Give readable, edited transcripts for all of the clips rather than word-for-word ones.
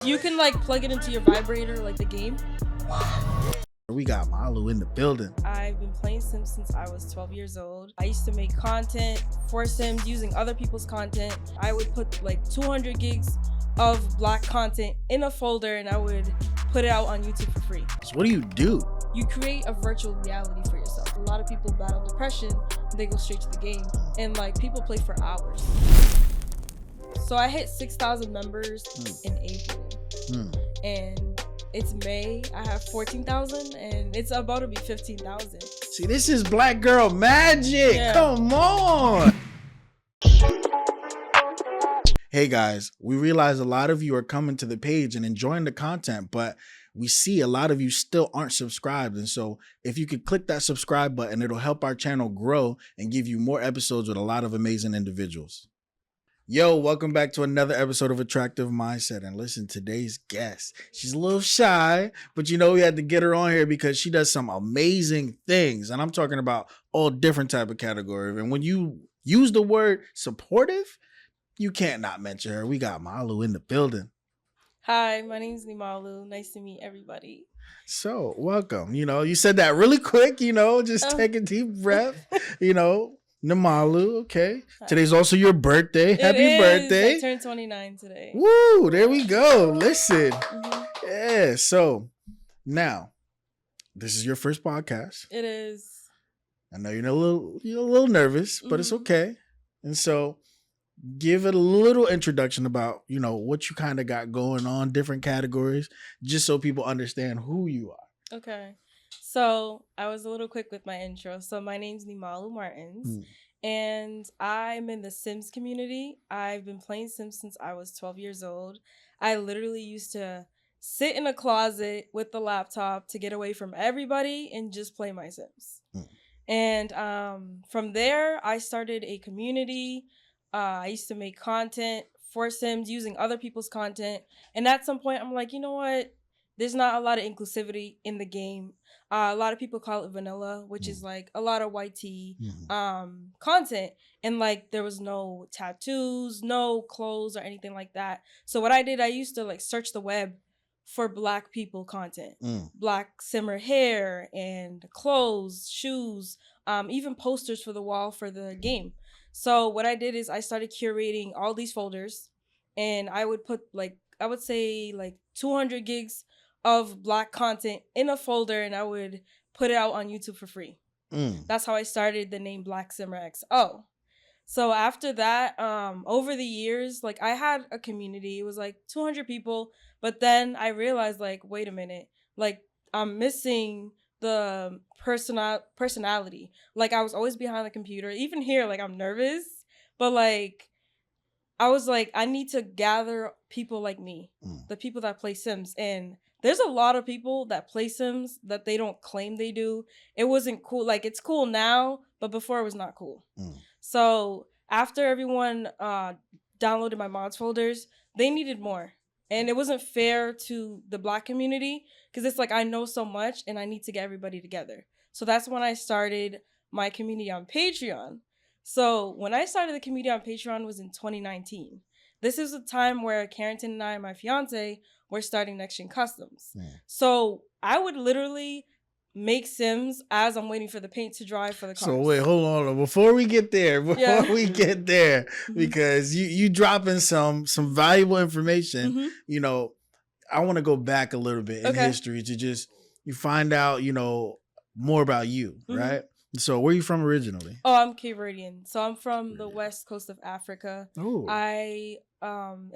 You can like plug it into your vibrator, like the game. We got Malu in the building. I've been playing Sims since I was 12 years old. I used to make content for Sims using other people's content. I would put like 200 gigs of black content in a folder and I would put it out on YouTube for free. So what do? You create a virtual reality for yourself. A lot of people battle depression, they go straight to the game, and like people play for hours. So I hit 6,000 members in April. And it's May. I have 14,000 and it's about to be 15,000. See, this is black girl magic. Yeah. Come on. Hey guys, we realize a lot of you are coming to the page and enjoying the content, but we see a lot of you still aren't subscribed. And so if you could click that subscribe button, it'll help our channel grow and give you more episodes with a lot of amazing individuals. Yo, welcome back to another episode of Attractive Mindset. And listen, today's guest, she's a little shy, but you know, we had to get her on here because she does some amazing things. And I'm talking about all different type of categories. And when you use the word supportive, you can't not mention her. We got Malu in the building. Hi, my name's Nimalu. Nice to meet everybody. So welcome. You know, you said that really quick, just take a deep breath, Nimalu, okay. Today's also your birthday. Happy birthday. I turned 29 today. Woo, there we go. Listen. Yeah, so now, this is your first podcast. It is. I know you're a little nervous, but it's okay. And so, give it a little introduction about, what you kind of got going on, different categories, just so people understand who you are. Okay. So I was a little quick with my intro. So my name's Nimalu Martins, and I'm in the Sims community. I've been playing Sims since I was 12 years old. I literally used to sit in a closet with the laptop to get away from everybody and just play my Sims. And from there, I started a community. I used to make content for Sims using other people's content. And at some point, I'm like, you know what? There's not a lot of inclusivity in the game. A lot of people call it vanilla, which is like a lot of white tea content. And like there was no tattoos, no clothes or anything like that. So what I did, I used to like search the web for black people content, black simmer hair and clothes, shoes, even posters for the wall for the game. So what I did is I started curating all these folders and I would put I would say 200 gigs of black content in a folder and I would put it out on YouTube for free. That's how I started the name Black Simmer XO. So after that, over the years, I had a community. It was 200 people, but then I realized wait a minute, I'm missing the personality. I was always behind the computer. Even here, I'm nervous, but I was I need to gather people like me, the people that play Sims. And there's a lot of people that play Sims that they don't claim they do. It wasn't cool. It's cool now, but before it was not cool. So after everyone downloaded my mods folders, they needed more. And it wasn't fair to the black community because it's I know so much and I need to get everybody together. So that's when I started my community on Patreon. So when I started the community on Patreon was in 2019. This is a time where Carrington and I, my fiance, were starting Next Gen Customs. So I would literally make Sims as I'm waiting for the paint to dry for the cars. So wait, hold on. Before we get there, because you dropping some valuable information, I want to go back a little bit in history to you find out, more about you, right? So where are you from originally? Oh, I'm Cape Verdean. So I'm from the west coast of Africa. Ooh. I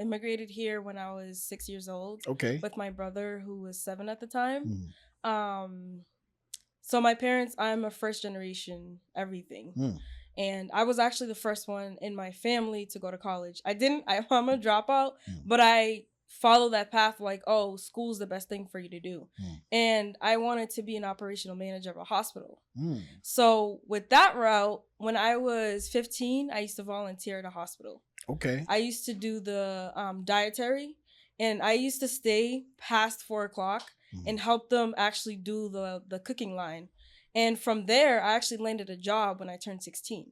immigrated here when I was 6 years old. Okay. With my brother who was 7 at the time. So my parents, I'm a first generation everything. And I was actually the first one in my family to go to college. I'm a dropout, but I follow that path school's the best thing for you to do. And I wanted to be an operational manager of a hospital. So with that route, when I was 15, I used to volunteer at a hospital. Okay. I used to do the dietary and I used to stay past 4 o'clock and help them actually do the cooking line. And from there, I actually landed a job when I turned 16.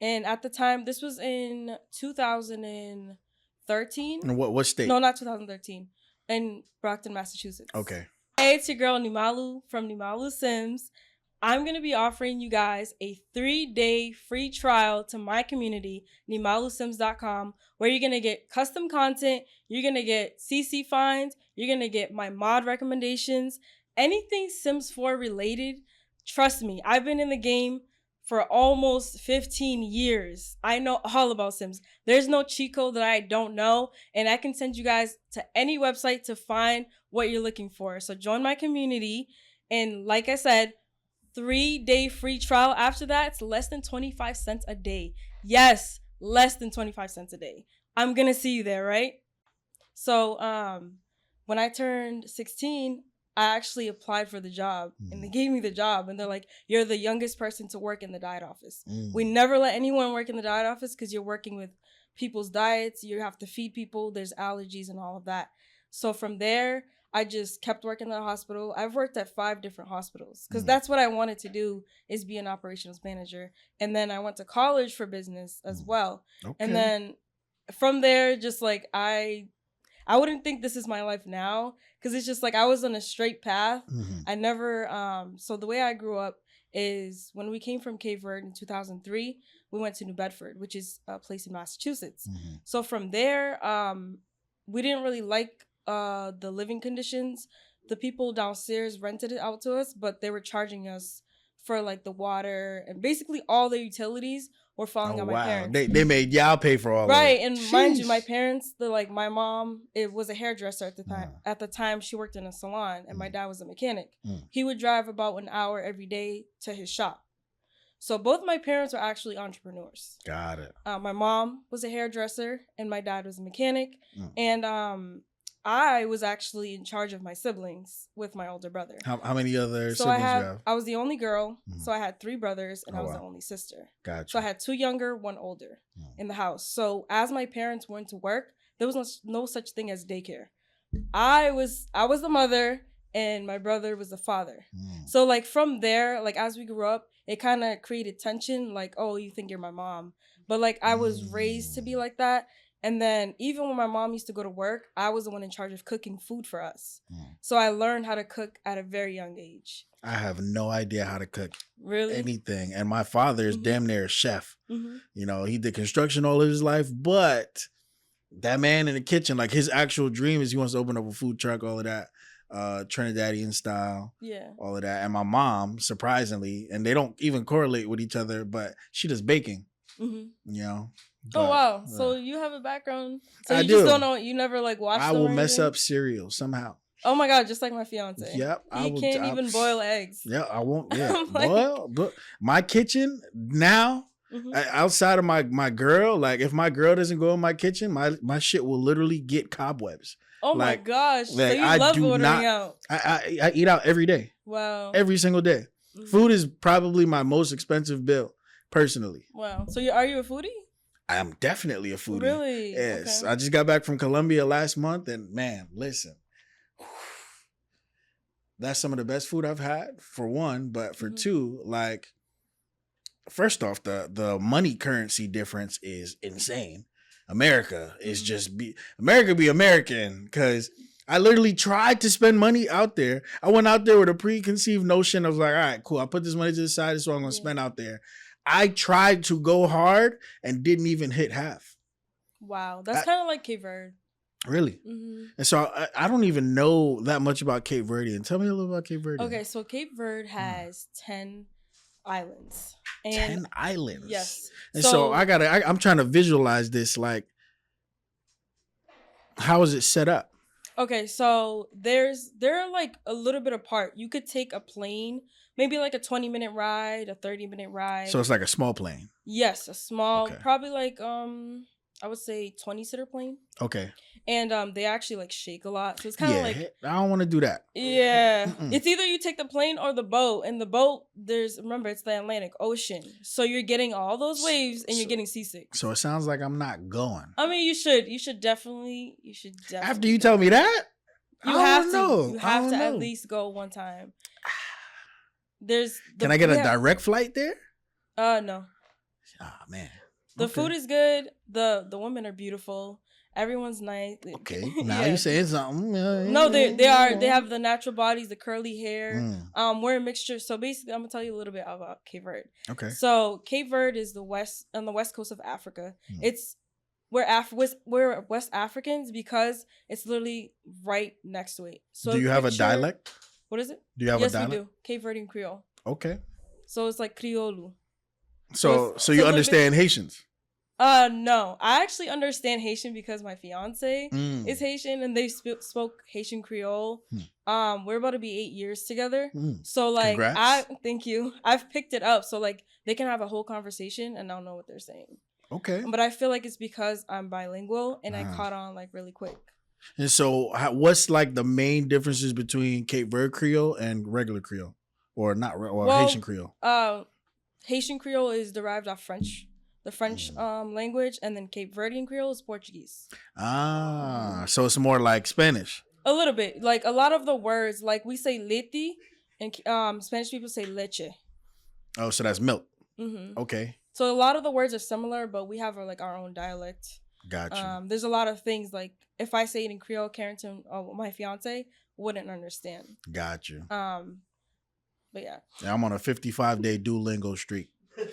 And at the time, this was in 2013. And what state? No, not 2013. in Brockton, Massachusetts. Okay. Hey, it's your girl Nimalu from Nimalu Sims. I'm going to be offering you guys a 3-day free trial to my community, nimalusims.com, where you're going to get custom content, you're going to get CC finds, you're going to get my mod recommendations, anything Sims 4 related. Trust me, I've been in the game for almost 15 years. I know all about Sims. There's no cheat code that I don't know, and I can send you guys to any website to find what you're looking for. So join my community, and like I said, 3-day free trial. After that, it's less than 25 cents a day. Yes, less than 25 cents a day. I'm gonna see you there, right? So when I turned 16, I actually applied for the job, and they gave me the job, and they're like, you're the youngest person to work in the diet office. We never let anyone work in the diet office because you're working with people's diets. You have to feed people. There's allergies and all of that. So from there, I just kept working at the hospital. I've worked at 5 different hospitals because that's what I wanted to do, is be an operations manager. And then I went to college for business as well. Okay. And then from there, just like I wouldn't think this is my life now because it's just like I was on a straight path. I never, so the way I grew up is when we came from Cape Verde in 2003, we went to New Bedford, which is a place in Massachusetts. So from there, we didn't really like the living conditions. The people downstairs rented it out to us, but they were charging us for like the water and basically all the utilities were falling on my parents. They made y'all pay for all right, of it. And Jeez. Mind you, my parents, my mom, it was a hairdresser at the time. At the time, she worked in a salon, and my dad was a mechanic. He would drive about an hour every day to his shop. So both my parents were actually entrepreneurs. Got it. My mom was a hairdresser, and my dad was a mechanic. And I was actually in charge of my siblings with my older brother. How many other siblings you have? I was the only girl, so I had 3 brothers, and I was the only sister. Gotcha. So I had 2 younger, 1 older in the house. So as my parents went to work, there was no such thing as daycare. I was the mother, and my brother was the father. So like from there, like as we grew up, it kind of created tension. Like, oh, you think you're my mom, but like I was raised to be like that. And then even when my mom used to go to work, I was the one in charge of cooking food for us. So I learned how to cook at a very young age. I have no idea how to cook anything. And my father is damn near a chef. You know, he did construction all of his life, but that man in the kitchen, like his actual dream is he wants to open up a food truck, all of that, Trinidadian style, all of that. And my mom, surprisingly, and they don't even correlate with each other, but she does baking, you know. But, wow. So you have a background. So you just don't know. You never like watched I will mess up cereal somehow. Oh my God. Just like my fiance. Yep. He can't even boil eggs. Yeah. I won't. Yeah. Boil. But my kitchen now, outside of my girl, like if my girl doesn't go in my kitchen, my shit will literally get cobwebs. Oh my gosh. So you love ordering out. I eat out every day. Wow. Every single day. Food is probably my most expensive bill, personally. Wow. So are you a foodie? I am definitely a foodie. Really? Yes. Okay. I just got back from Colombia last month, and man, listen. That's some of the best food I've had, for one, but for two, like, first off, the money currency difference is insane. America is just America be American, because I literally tried to spend money out there. I went out there with a preconceived notion of like, all right, cool, I'll put this money to the side, this is what I'm going to spend out there. I tried to go hard and didn't even hit half. Wow. That's kind of like Cape Verde. Really? And so I don't even know that much about Cape Verde. And tell me a little about Cape Verde. Okay, so Cape Verde has 10 islands. 10 islands? Yes. And so I'm trying to visualize this. Like, how is it set up? Okay, so they're like a little bit apart. You could take a plane, maybe like a 20-minute ride, a 30-minute ride. So it's like a small plane. Yes, a small, probably like I would say 20-seater plane. Okay. And they actually like shake a lot. So it's kind of like, I don't want to do that. Yeah. It's either you take the plane or the boat. And the boat, remember, it's the Atlantic Ocean. So you're getting all those waves and you're getting seasick. So it sounds like I'm not going. I mean, you should definitely. After you tell me that? You have to. You have to at least go one time. Can I get a direct flight there? No. Ah, man. The food is good. The women are beautiful. Everyone's nice. Okay, now Yeah. you saying something. No, they have the natural bodies, the curly hair. We're a mixture. So basically, I'm gonna tell you a little bit about Cape Verde. Okay. So Cape Verde is on the west coast of Africa. It's we're West Africans because it's literally right next to it. So do you have a dialect? What is it? Do you have a dialect? Yes, we do. Cape Verdean Creole. Okay. So it's like Criollo. So you understand Haitians? No. I actually understand Haitian because my fiance is Haitian and they spoke Haitian Creole. We're about to be 8 years together. So like, congrats. Thank you. I've picked it up so like they can have a whole conversation and I'll know what they're saying. Okay. But I feel like it's because I'm bilingual and I caught on like really quick. And so what's like the main differences between Cape Verde Creole and regular Creole? Or Haitian Creole? Haitian Creole is derived off French. The French language, and then Cape Verdean Creole is Portuguese. So it's more like Spanish. A little bit. Like a lot of the words, like we say leti, and Spanish people say leche. Oh, so that's milk. Okay. So a lot of the words are similar, but we have our own dialect. Gotcha. There's a lot of things like if I say it in Creole, Carrington, my fiance wouldn't understand. Gotcha. But yeah. I'm on a 55-day Duolingo streak.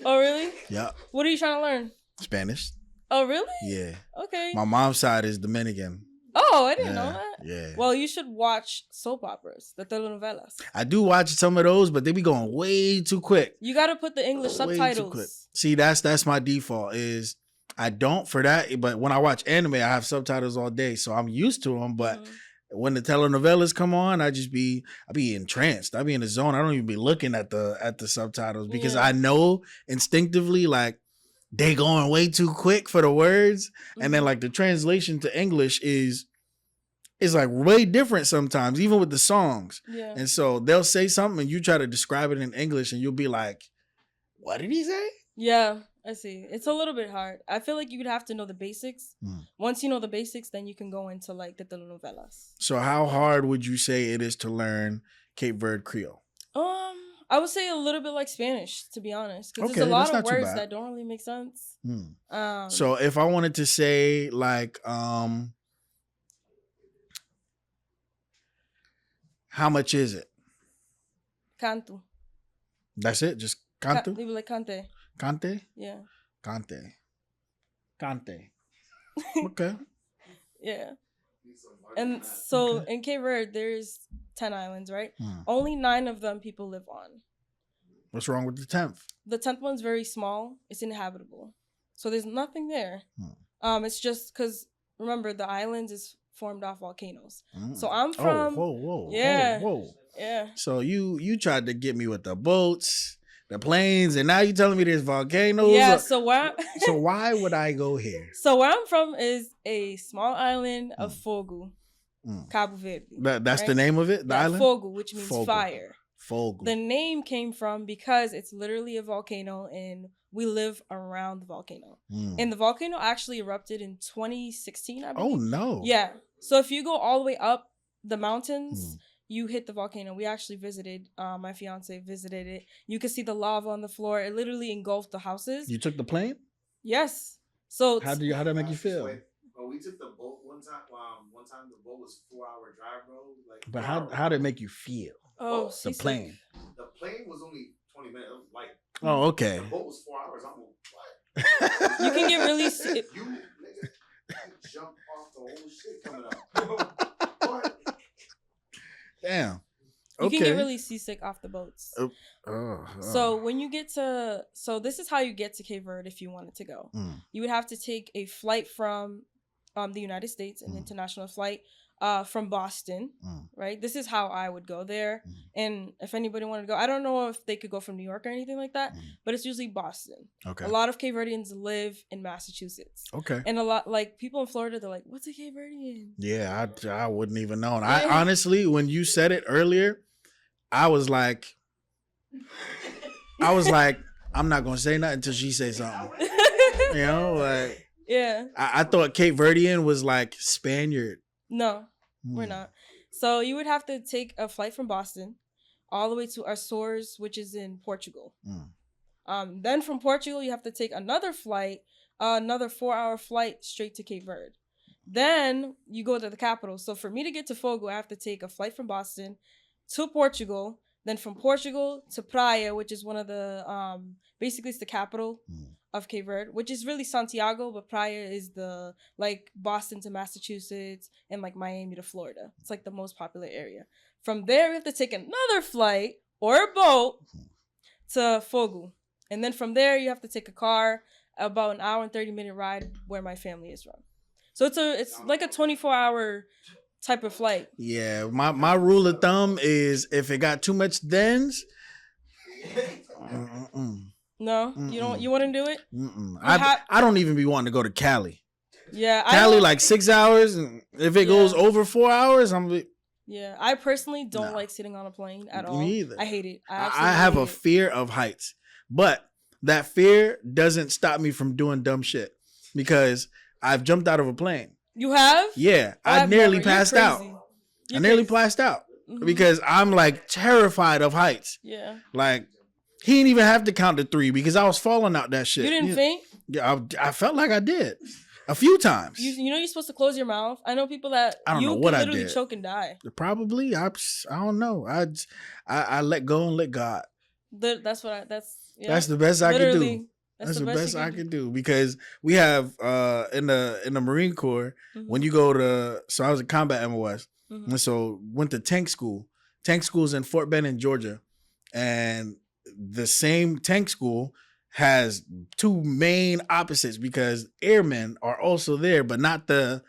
Oh really? Yeah. What are you trying to learn? Spanish. Oh really? Yeah. Okay. My mom's side is Dominican. Oh, I didn't know that. Yeah. Well, you should watch soap operas, the telenovelas. I do watch some of those, but they be going way too quick. You got to put the English subtitles. See, that's my default. Is I don't for that, but when I watch anime, I have subtitles all day, so I'm used to them. But when the telenovelas come on, I be entranced. I be in the zone. I don't even be looking at the subtitles because I know instinctively like they going way too quick for the words, and then like the translation to English is like way different sometimes, even with the songs. Yeah. And so they'll say something and you try to describe it in English, and you'll be like, "What did he say?" Yeah. I see. It's a little bit hard. I feel like you'd have to know the basics. Once you know the basics, then you can go into like the telenovelas. So how hard would you say it is to learn Cape Verde Creole? I would say a little bit like Spanish, to be honest, because there's a lot of words that don't really make sense. So if I wanted to say like, how much is it? Canto. That's it? Just canto? They be like cante. Cante? Yeah. Cante. Okay. Yeah. And so in Cape Verde, there's 10 islands, right? Only 9 of them people live on. What's wrong with the 10th? The 10th one's very small. It's inhabitable. So there's nothing there. It's just because, remember, the islands is formed off volcanoes. So I'm from... Whoa. Yeah. Whoa. Yeah. So you tried to get me with the boats, the planes, and now you telling me there's volcanoes? Yeah, so why would I go here? So where I'm from is a small island of Fogo, Cape Verde. That's right? The name of it, the island? Fogo, which means fire. Fogo. The name came from because it's literally a volcano and we live around the volcano. And the volcano actually erupted in 2016, I believe. Oh, no. Yeah. So if you go all the way up the mountains, you hit the volcano. We actually visited, my fiance visited it. You could see the lava on the floor. It literally engulfed the houses. You took the plane? Yes. So how did that make you feel? Well, we took the boat one time. One time the boat was 4-hour drive, bro. Like, but how did it make you feel? Oh, the plane. The plane was only 20 minutes. It was light. Oh, okay. The boat was 4 hours. I'm like, what? You can get really sick. You jump off the whole shit coming up. What? Damn. You can get really seasick off the boats. Oh. So when you get to, so this is how you get to Cape Verde if you wanted to go. You would have to take a flight from the United States, an international flight from Boston, right? This is how I would go there. And if anybody wanted to go, I don't know if they could go from New York or anything like that, but it's usually Boston. Okay. A lot of Cape Verdeans live in Massachusetts. Okay. And a lot, like people in Florida, they're like, what's a Cape Verdean? Yeah, I wouldn't even know. And I honestly, when you said it earlier, I was like, I'm not going to say nothing until she says something. You know, like, yeah. I thought Cape Verdean was like Spaniard. No, we're not. So you would have to take a flight from Boston all the way to Açores, which is in Portugal. Then from Portugal, you have to take another flight, another 4-hour flight straight to Cape Verde. Then you go to the capital. So for me to get to Fogo, I have to take a flight from Boston to Portugal. Then from Portugal to Praia, which is one of the basically it's the capital of Cape Verde, which is really Santiago, but Praia is the like Boston to Massachusetts and like Miami to Florida. It's like the most popular area. From there, we have to take another flight or a boat to Fogo. And then from there, you have to take a car, about an hour and 30-minute ride where my family is from. So it's like a 24-hour type of flight. Yeah, my rule of thumb is if it got too much dens, no, you wouldn't do it. I don't even be wanting to go to Cali. Yeah, Cali like 6 hours, and if it goes over 4 hours, yeah, I personally don't like sitting on a plane at all. Me either. I hate it. I have a fear of heights, but that fear doesn't stop me from doing dumb shit because I've jumped out of a plane. You have? Yeah, I nearly passed out. I nearly passed out because I'm like terrified of heights. Yeah. Like he didn't even have to count to 3 because I was falling out that shit. You didn't faint? Yeah, I felt like I did a few times. You know you're supposed to close your mouth. I know people that I don't know what I did. Literally choke and die. Probably. I don't know. I let go and let God. That's the best I could do. That's the best I could do because we have in the Marine Corps when you go to I was a combat MOS and so went to tank school. Tank school's in Fort Benning, Georgia, and the same tank school has 2 main opposites because airmen are also there, but not the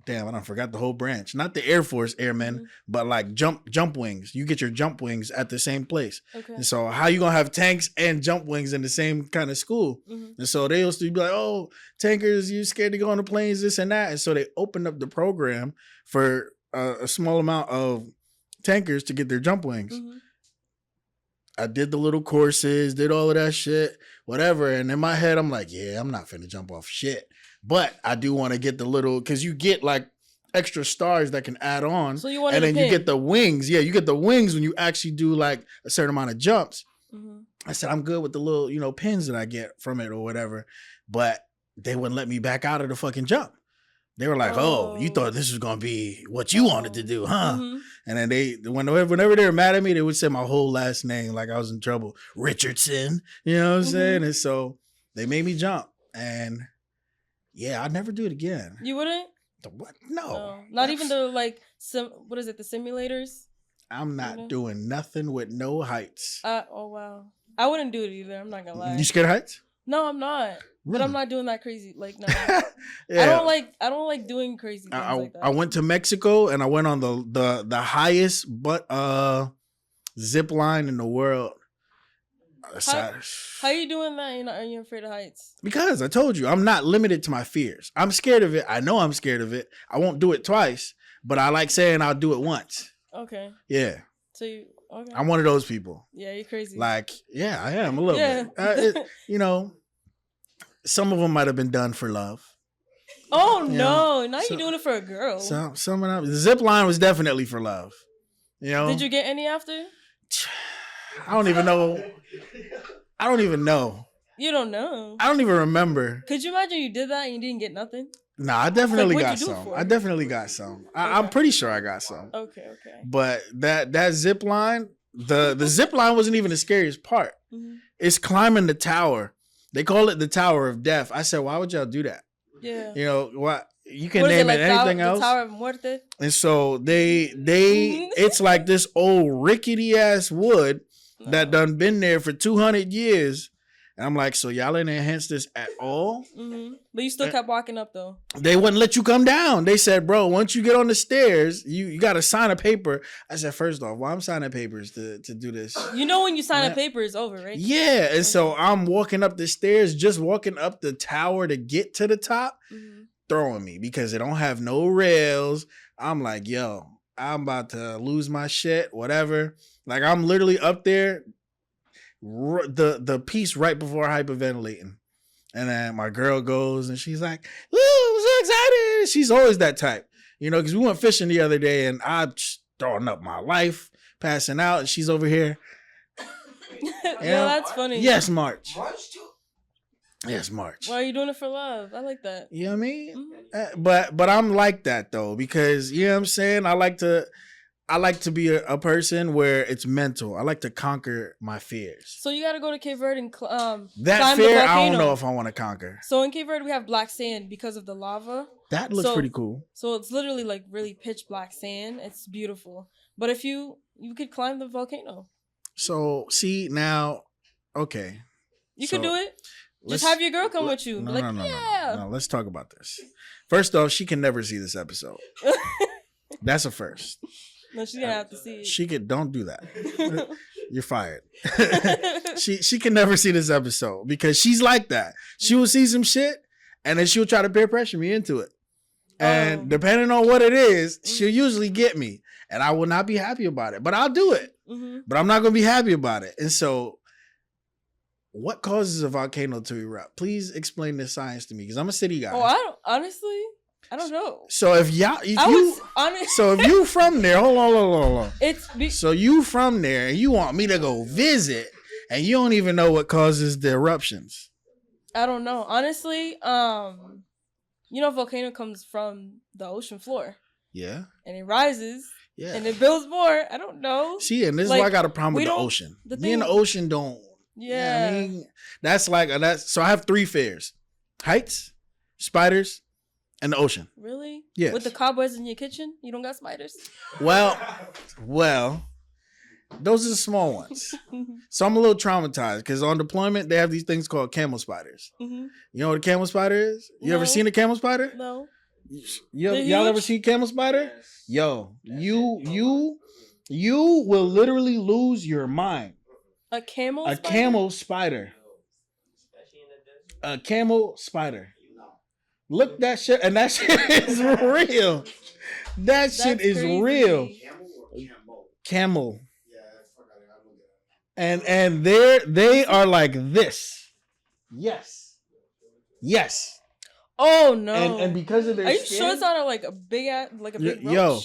damn, I don't forgot the whole branch. Not the Air Force airmen, but like jump wings. You get your jump wings at the same place. Okay. And so how you gonna have tanks and jump wings in the same kind of school? And so they used to be like, oh, tankers, you scared to go on the planes, this and that. And so they opened up the program for a small amount of tankers to get their jump wings. I did the little courses, did all of that shit, whatever. And in my head, I'm like, yeah, I'm not finna jump off shit. But I do want to get the little, because you get like extra stars that can add on. So you want and then you get the wings. Yeah, you get the wings when you actually do like a certain amount of jumps. I said, I'm good with the little, pins that I get from it or whatever. But they wouldn't let me back out of the fucking jump. They were like, oh, you thought this was going to be what you wanted to do, huh? And then whenever they were mad at me, they would say my whole last name like I was in trouble. Richardson, you know what I'm saying? And so they made me jump. And yeah, I'd never do it again. You wouldn't? What? No. Not even the what is it, the simulators? I'm not doing nothing with no heights. Oh, wow. I wouldn't do it either. I'm not going to lie. You scared of heights? No, I'm not. Really? But I'm not doing that crazy. Like, no. Yeah. I don't like doing crazy things like that. I went to Mexico and I went on the highest zip line in the world. How you doing that? Are you afraid of heights? Because I told you, I'm not limited to my fears. I'm scared of it. I know I'm scared of it. I won't do it twice, but I like saying I'll do it once. Okay. Yeah. So okay. I'm one of those people. Yeah, you're crazy. Like, yeah, I am a little bit. Some of them might have been done for love. Oh no! Now you're doing it for a girl. Some of them. The zip line was definitely for love. Did you get any after? I don't even know. You don't know. I don't even remember. Could you imagine you did that and you didn't get nothing? Nah, I definitely got some. I definitely got some. I'm pretty sure I got some. Okay. But that zip line, the zip line wasn't even the scariest part. It's climbing the tower. They call it the Tower of Death. I said, why would y'all do that? Yeah. What? You can name it anything else. The Tower of Muerte? And so they it's like this old rickety ass wood that done been there for 200 years. And I'm like, so y'all ain't enhanced this at all? But you still kept walking up though. They wouldn't let you come down. They said, bro, once you get on the stairs, you got to sign a paper. I said, first off, why I'm signing papers to do this? You know when you sign a paper, it's over, right? Yeah. And so I'm walking up the stairs, just walking up the tower to get to the top, throwing me because it don't have no rails. I'm like, yo, I'm about to lose my shit, whatever. Like I'm literally up there. The piece right before hyperventilating. And then my girl goes and she's like, woo, I'm so excited. She's always that type, because we went fishing the other day and I'm throwing up my life, passing out, and she's over here. Yeah, that's funny. Yes, March. Yes, March. Why are you doing it for love? I like that. You know what I mean? Mhm. But I'm like that though, because you know what I'm saying? I like to be a person where it's mental. I like to conquer my fears. So you got to go to Cape Verde and That climb the fear, volcano. I don't know if I want to conquer. So in Cape Verde we have black sand because of the lava. That looks pretty cool. So it's literally like really pitch black sand. It's beautiful. But if you could climb the volcano. So see now, okay. You could do it. Just have your girl come with you. No, like, no. Let's talk about this. First off, she can never see this episode. That's a first. No, she's gonna have to see it. She could don't do that. You're fired. she can never see this episode because she's like that. She will see some shit and then she'll try to peer pressure me into it. And depending on what it is, she'll usually get me. And I will not be happy about it. But I'll do it. Mm-hmm. But I'm not gonna be happy about it. And so what causes a volcano to erupt? Please explain this science to me, because I'm a city guy. Oh, I don't know. So if you from there, hold on. So you from there and you want me to go visit and you don't even know what causes the eruptions. I don't know. Honestly, volcano comes from the ocean floor. Yeah. And it rises. Yeah. And it builds more. I don't know. See, and this is why I got a problem with the ocean. Me and the ocean don't. Yeah. I mean, that's so I have 3 fears: heights, spiders, and the ocean. Really? Yes. With the cobwebs in your kitchen, you don't got spiders? Well, those are the small ones. So I'm a little traumatized because on deployment they have these things called camel spiders. Mm-hmm. You know what a camel spider is? You ever seen a camel spider? No. Y'all ever seen camel spider? Yo, you will literally lose your mind. A camel spider? A camel spider. A camel spider. Look that shit, and that shit is real. That's shit is crazy. Real. Camel. And they are like this. Yes. Oh no! And because of their are you skin, sure it's not like a big roach? Yo,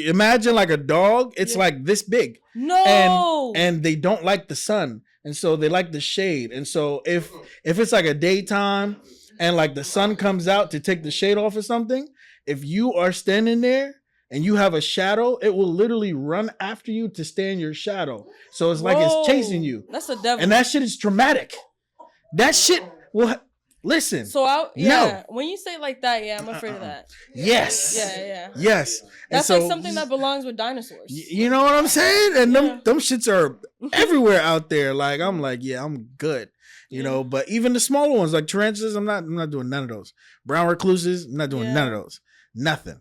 imagine like a dog. It's like this big. No. And they don't like the sun, and so they like the shade. And so if it's like a daytime and like the sun comes out to take the shade off or something, if you are standing there and you have a shadow, it will literally run after you to stay in your shadow. So it's like it's chasing you. That's the devil. And that shit is traumatic. That shit will. Listen. So no. When you say like that, I'm afraid of that. Yes. Yeah. Yes. That's like something that belongs with dinosaurs. You know what I'm saying? And them shits are everywhere out there. Like I'm like, I'm good. You know, but even the smaller ones like tarantulas, I'm not doing none of those. Brown recluses, I'm not doing none of those. Nothing.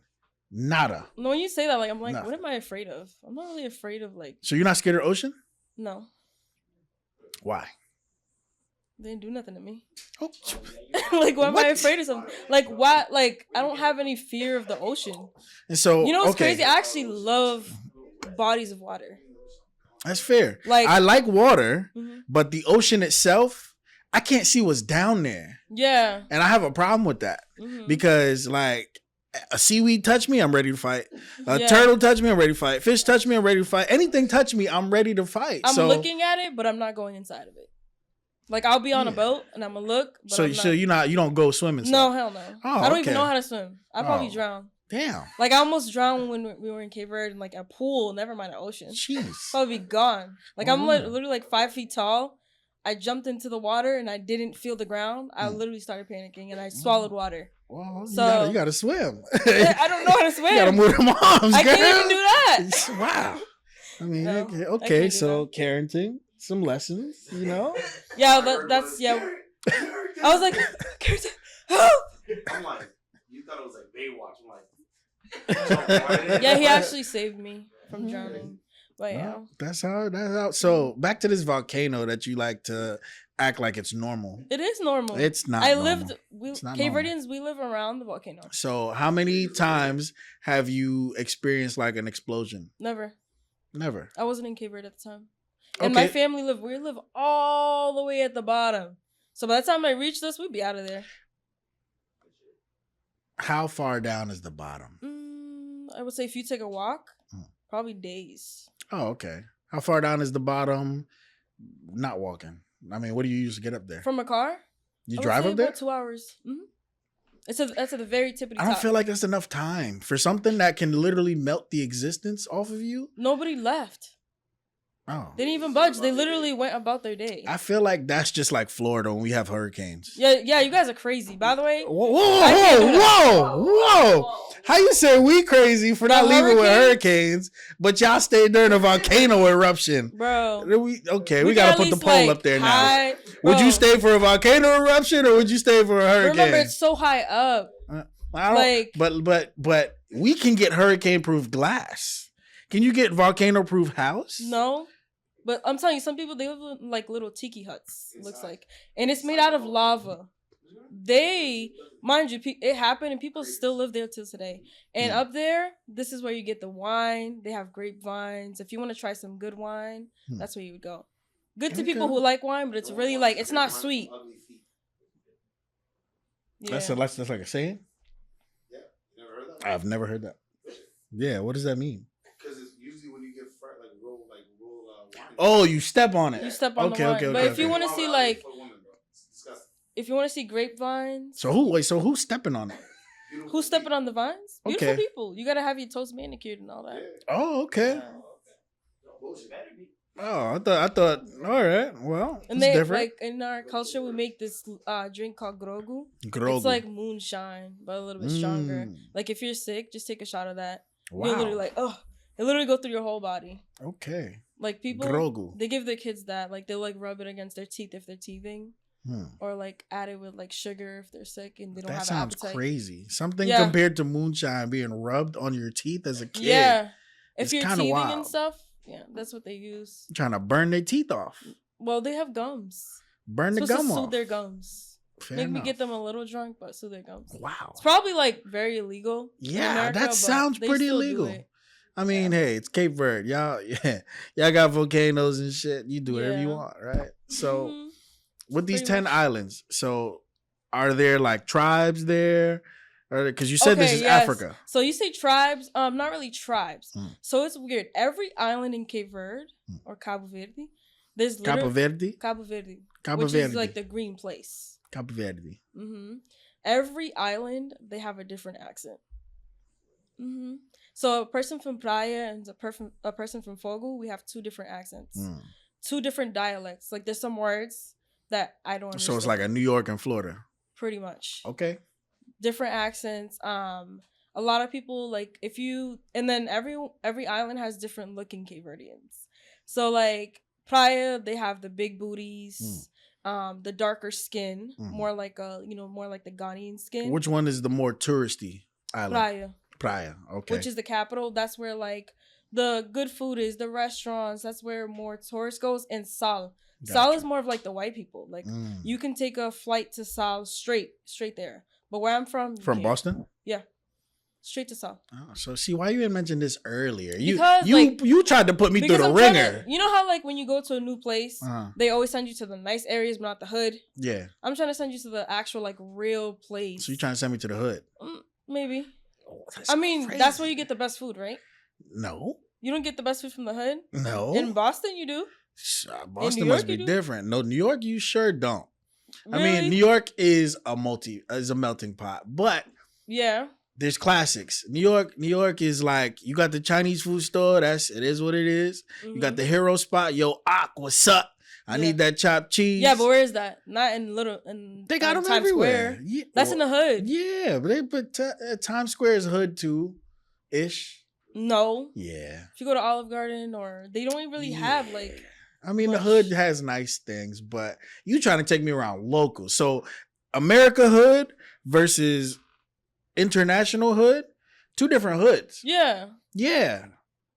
Nada. No, when you say that, like I'm like, what am I afraid of? I'm not really afraid of like. So you're not scared of the ocean? No. Why? They didn't do nothing to me. Oh. Like, why am I afraid of something? Like, why? Like, I don't have any fear of the ocean. And so, you know what's crazy? I actually love bodies of water. That's fair. Like, I like water, but the ocean itself, I can't see what's down there. Yeah. And I have a problem with that because, like, a seaweed touch me, I'm ready to fight. A turtle touch me, I'm ready to fight. Fish touch me, I'm ready to fight. Anything touch me, I'm ready to fight. I'm looking at it, but I'm not going inside of it. Like I'll be on a boat and I'm gonna look. But so you don't go swimming? No, hell no. Oh, I don't even know how to swim. I probably drown. Damn. Like I almost drowned when we were in Cape Verde in like a pool. Never mind an ocean. Jeez. Probably be gone. Like I'm literally like 5 feet tall. I jumped into the water and I didn't feel the ground. I literally started panicking and I swallowed water. Well, so you gotta swim. I don't know how to swim. You gotta move them arms. I can't even do that. Wow. I mean, okay. So parenting. Some lessons, you know? Yeah, that's I was like, help! I'm like, you thought it was like Baywatch. I'm like, yeah, he actually saved me from drowning. But that's how. So back to this volcano that you like to act like it's normal. It is normal. It's not. Cape Verdeans, we live around the volcano. So how many times have you experienced like an explosion? Never. I wasn't in Cape Verde at the time. And my family we live all the way at the bottom. So by the time I reach this, we'd be out of there. How far down is the bottom? I would say if you take a walk, probably days. Oh, okay. How far down is the bottom? Not walking. I mean, what do you use to get up there? From a car? You I would drive say up there? about 2 hours. It's at the very tippity I top. don't feel like that's enough time for something that can literally melt the existence off of you. Nobody left. Oh, They didn't even budge. They literally went about their day. I feel like that's just like Florida when we have hurricanes. Yeah, you guys are crazy. By the way, Whoa. How you say we crazy for not leaving with hurricanes, but y'all stayed during a volcano eruption? Bro. We gotta put the poll up there now. Would you stay for a volcano eruption or would you stay for a hurricane? Remember, it's so high up. But we can get hurricane-proof glass. Can you get volcano-proof house? No. But I'm telling you, some people, they live in like little tiki huts, looks like. And it's made out of lava. Mind you, it happened and people still live there till today. And up there, this is where you get the wine. They have grapevines. If you want to try some good wine, that's where you would go. Good to people who like wine, but it's really like, it's not sweet. Yeah. That's like a saying? Yeah. You never heard that? I've never heard that. Yeah, what does that mean? Because it's usually when you get roll wine. Oh, you step on it. You step on the wine. Okay. But if you want to see like, if you want to see grapevines. So who's stepping on it? Who's stepping on the vines? Beautiful people. You gotta have your toes manicured and all that. Oh, okay. Oh, I thought. All right. Well, and they different. Like in our culture, we make this drink called grogu. It's like moonshine, but a little bit stronger. Like if you're sick, just take a shot of that. Wow. You're literally like, it literally go through your whole body. Okay. Like people, grogu. They give their kids that. Like they'll like rub it against their teeth if they're teething. Or like add it with like sugar if they're sick and they don't have an appetite. That sounds crazy. Something compared to moonshine being rubbed on your teeth as a kid. Yeah. If you're teething wild. and stuff, yeah, that's what they use. Trying to burn their teeth off. Well, they have gums. Burn the gum off. Soothe their gums. Maybe get them a little drunk, but soothe their gums. Wow. It's probably like very illegal. Yeah, America, that sounds pretty illegal. I mean, hey, it's Cape Verde. Y'all got volcanoes and shit. You do whatever you want, right? So with these 10 islands, so are there like tribes there? Because you said this is Africa. So you say tribes, not really tribes. So it's weird. Every island in Cape Verde or Cabo Verde, there's Cabo Verde, which is like the green place. Cabo Verde. Every island, they have a different accent. So a person from Praia and a person from Fogo, we have two different accents, two different dialects. Like there's some words that I don't understand. So it's like a New York and Florida. Pretty much. Okay. Different accents. A lot of people and then every island has different looking Cape Verdeans. So like Praia, they have the big booties, the darker skin, more like the Ghanaian skin. Which one is the more touristy island? Praia, okay. Which is the capital. That's where like the good food is, the restaurants. That's where more tourists goes. And Sal. Gotcha. Sal is more of like the white people. Like you can take a flight to Sal straight there. But where I'm from Boston? Yeah. Straight to Sal. Oh, so see why you didn't mention this earlier. You tried to put me through the ringer. You know how like when you go to a new place, they always send you to the nice areas but not the hood? Yeah. I'm trying to send you to the actual like real place. So you're trying to send me to the hood? Maybe. Oh, crazy. That's where you get the best food, right? No. You don't get the best food from the hood? No. In Boston, you do. Boston must be different. No, New York, you sure don't. Really? I mean, New York is a melting pot, but there's classics. New York is like, you got the Chinese food store. It is what it is. You got the hero spot. Yo, what's up? I need that chopped cheese. Yeah, but where is that? Not they got them Times everywhere. Square. Yeah, that's in the hood. Yeah, but Times Square is hood too, ish. No. Yeah. If you go to Olive Garden they don't really have like. I mean, the hood has nice things, but you trying to take me around local. So America hood versus international hood, two different hoods. Yeah. Yeah.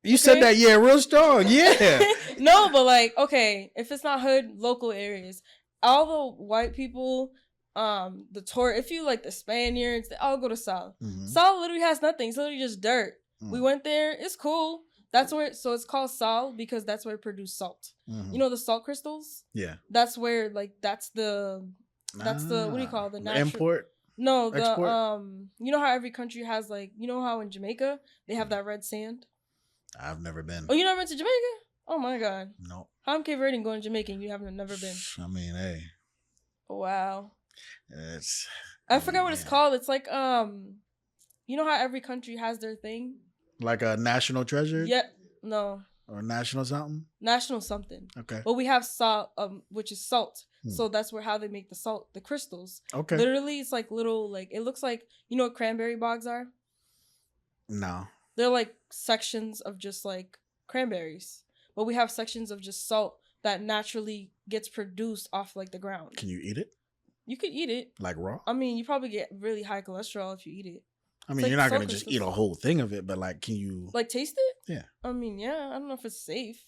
You said that, real strong. Yeah. No, but like, okay, if it's not hood, local areas, all the white people, if you like the Spaniards, they all go to Sal. Sal literally has nothing. It's literally just dirt. We went there. It's cool. That's where, so it's called Sal because that's where it produced salt. You know the salt crystals? Yeah. That's where, like, that's the, what do you call it? The natural, import? No, the, export? You know how every country has, like, you know how in Jamaica, they have that red sand? I've never been. Oh, you never been to Jamaica? Oh my God. No. How am Cape Verde going to Jamaica and you haven't never been? I mean, hey. Wow. It's I forgot what it's yeah. called. It's like you know how every country has their thing? Like a national treasure Yeah, no, or national something. national something. Okay. But we have salt, which is salt. Hmm. So that's where how they make the salt, the crystals. Okay. Literally, it's like little, like it looks like you know what cranberry bogs are. No. They're like sections of just like cranberries, but we have sections of just salt that naturally gets produced off like the ground. Can you eat it? You could eat it. Like raw? I mean, you probably get really high cholesterol if you eat it. I mean, like you're not salt gonna just crystals. eat a whole thing of it, but like, can you? Like taste it? Yeah. I mean, yeah. I don't know if it's safe.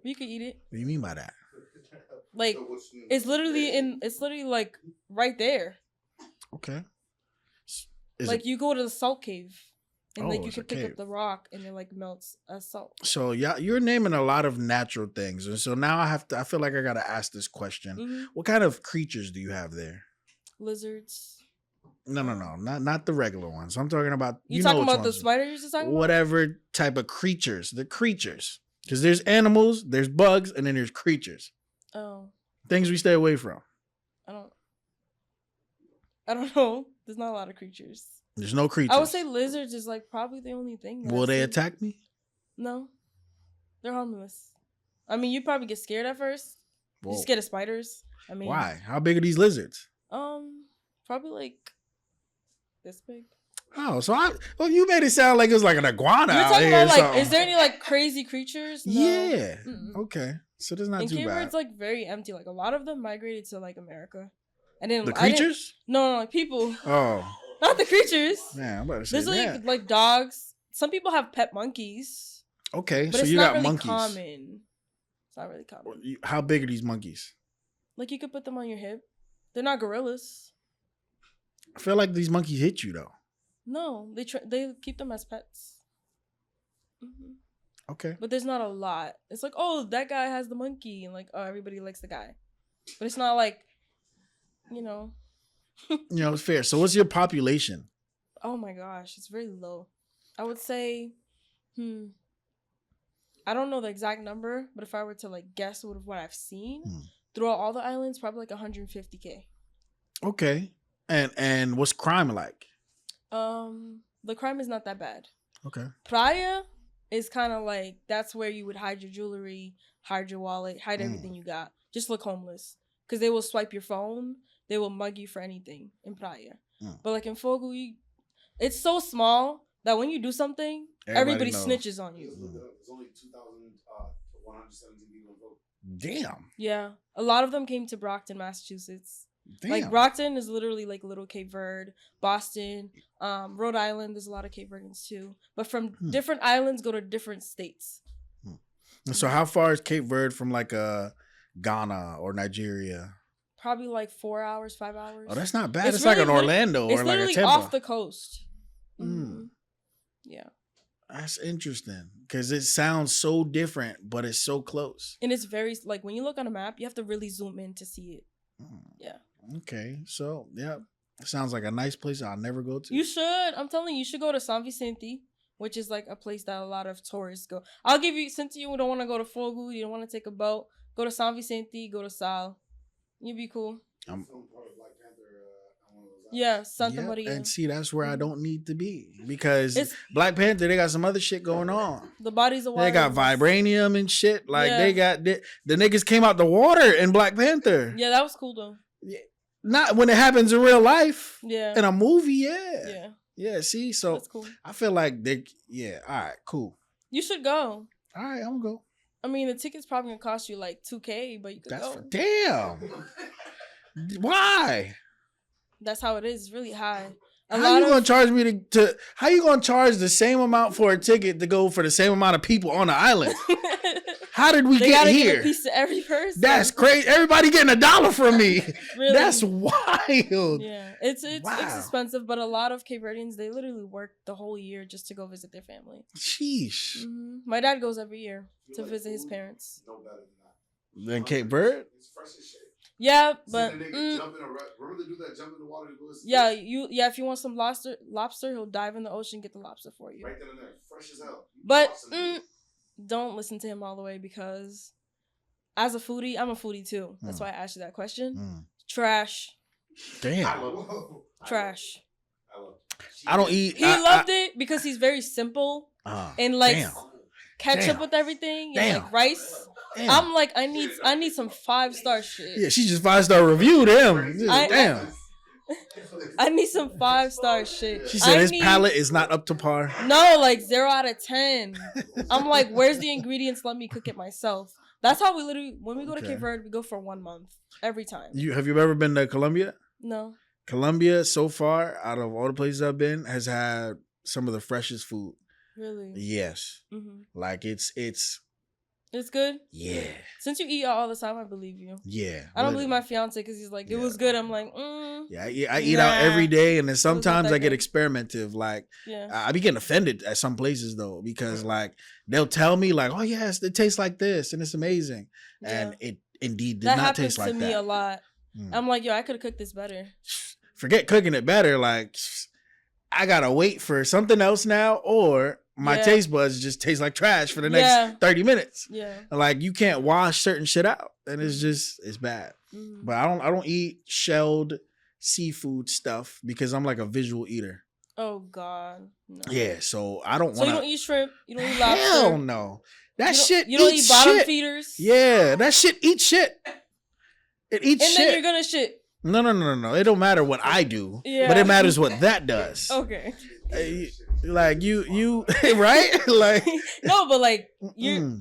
But you could eat it. What do you mean by that? Like it's literally like right there. Okay. Like you go to the salt cave, and like you it's a can pick cave. up the rock, and it like melts as salt. So yeah, you're naming a lot of natural things, and so now I feel like I gotta ask this question: Mm-hmm. What kind of creatures do you have there? Lizards. No, not the regular ones. I'm talking about You know talking which about the ones. spider you're just talking about? Whatever type of creatures, the creatures, because there's animals, there's bugs, and then there's creatures. Oh, Things we stay away from. I don't know. There's not a lot of creatures. There's no creatures. I would say lizards is like probably the only thing. Will they attack me? No, they're harmless. I mean, you'd probably get scared at first. You're scared of spiders. I mean, why? How big are these lizards? Probably like this big. Oh, so you made it sound like it was like an iguana. You're out talking here about or like, something. is there any like crazy creatures? No. Yeah. Mm-mm. Okay. So there's not And too Cape bad. Verde's like very empty. Like a lot of them migrated to like America, and then The creatures? No, like people. Oh. Not the creatures. Man, I'm about to say There's that. like dogs. Some people have pet monkeys. Okay, But so it's you not got really monkeys. common. It's not really common. How big are these monkeys? Like you could put them on your hip. They're not gorillas. I feel like these monkeys hit you though. No, they keep them as pets. Mm-hmm. Okay. But there's not a lot. It's like, oh, that guy has the monkey, and like, oh, everybody likes the guy. But it's not like, you know. It's fair. So what's your population? Oh my gosh, it's very low. I would say, I don't know the exact number, but if I were to like guess what I've seen throughout all the islands, probably like 150K. Okay. And what's crime like? The crime is not that bad. Okay. Playa is kind of like that's where you would hide your jewelry, hide your wallet, hide everything you got. Just look homeless, because they will swipe your phone. They will mug you for anything in Playa. But like in Fogu, it's so small that when you do something, everybody snitches on you. There's only 2,117 people in Fogu. Damn. Yeah, a lot of them came to Brockton, Massachusetts. Damn. Like Brockton is literally like little Cape Verde. Boston, Rhode Island, there's a lot of Cape Verdeans too. But from different islands go to different states. And so how far is Cape Verde from like Ghana or Nigeria? Probably like 4 hours, 5 hours. Oh, that's not bad. It's really like an Orlando or like a Tampa. off the coast. Mm-hmm. Yeah. That's interesting because it sounds so different, but it's so close. And it's very, like, when you look on a map, you have to really zoom in to see it. Yeah. Okay. So, yeah. It sounds like a nice place I'll never go to. You should. I'm telling you, you should go to San Vicente, which is like a place that a lot of tourists go. I'll give you, since you don't want to go to Fogu, you don't want to take a boat, go to San Vicente, go to Sal. You'd be cool. Yeah, Santa Maria. And see, that's where I don't need to be because Black Panther, they got some other shit going on. The bodies of water. They got vibranium and shit. Like they got the niggas came out the water in Black Panther. Yeah, that was cool though. Yeah. Not when it happens in real life. Yeah. In a movie, yeah. Yeah. Yeah, see? So that's cool. I feel like all right, cool. You should go. All right, I'm gonna go. I mean, the ticket's probably gonna cost you like $2K, but you could go. Damn. Why? That's how it is. It's really high. How you gonna charge me to? How you gonna charge the same amount for a ticket to go for the same amount of people on the island? How did we get here? Give a piece to every person. That's crazy. Everybody getting $1 from me. Really? That's wild. Yeah, it's expensive, but a lot of Cape Verdeans, they literally work the whole year just to go visit their family. Sheesh. Mm-hmm. My dad goes every year to visit his parents. No better than that. Then Cape Verde? It's fresh as shit. Yeah, but remember they do that? Jump in the water to go. Yeah, if you want some lobster, he'll dive in the ocean, get the lobster for you. Right then and there, fresh as hell. But don't listen to him all the way, because as a foodie, I'm a foodie too. That's why I asked you that question. Trash. Damn. Trash. I don't eat. He loved it because he's very simple and like damn. ketchup with everything and like rice. Damn. I'm like, I need some 5-star shit. Yeah, she just 5-star reviewed him. Damn. I need some 5-star shit. She said his palate is not up to par. No, like 0 out of 10. I'm like, where's the ingredients? Let me cook it myself. That's how we literally, when we go to Cape Verde, we go for 1 month every time. Have you ever been to Colombia? No. Colombia, so far, out of all the places I've been, has had some of the freshest food. Really? Yes. Mm-hmm. Like it's good? Yeah. Since you eat out all the time, I believe you. Yeah. I don't believe my fiance because he's like, it was good. I'm like, Yeah, I eat out every day, and then sometimes I get experimentative. Like, I be getting offended at some places, though, because, like, they'll tell me, like, oh, yes, it tastes like this, and it's amazing. And it indeed did not taste like that. That happens to me a lot. I'm like, yo, I could have cooked this better. Forget cooking it better. Like, I got to wait for something else now, or my taste buds just taste like trash for the next 30 minutes. Yeah. Like, you can't wash certain shit out, and it's bad. Mm-hmm. But I don't eat shelled seafood stuff because I'm like a visual eater. Oh God. No. Yeah, so I don't want. So you don't eat shrimp? You don't eat lobster? Hell no. You don't eat bottom shit. feeders? Yeah, that shit eats shit. It eats shit. And then you're gonna shit. No. It don't matter what I do, but it matters what that does. Okay. Like you right? Like no, but like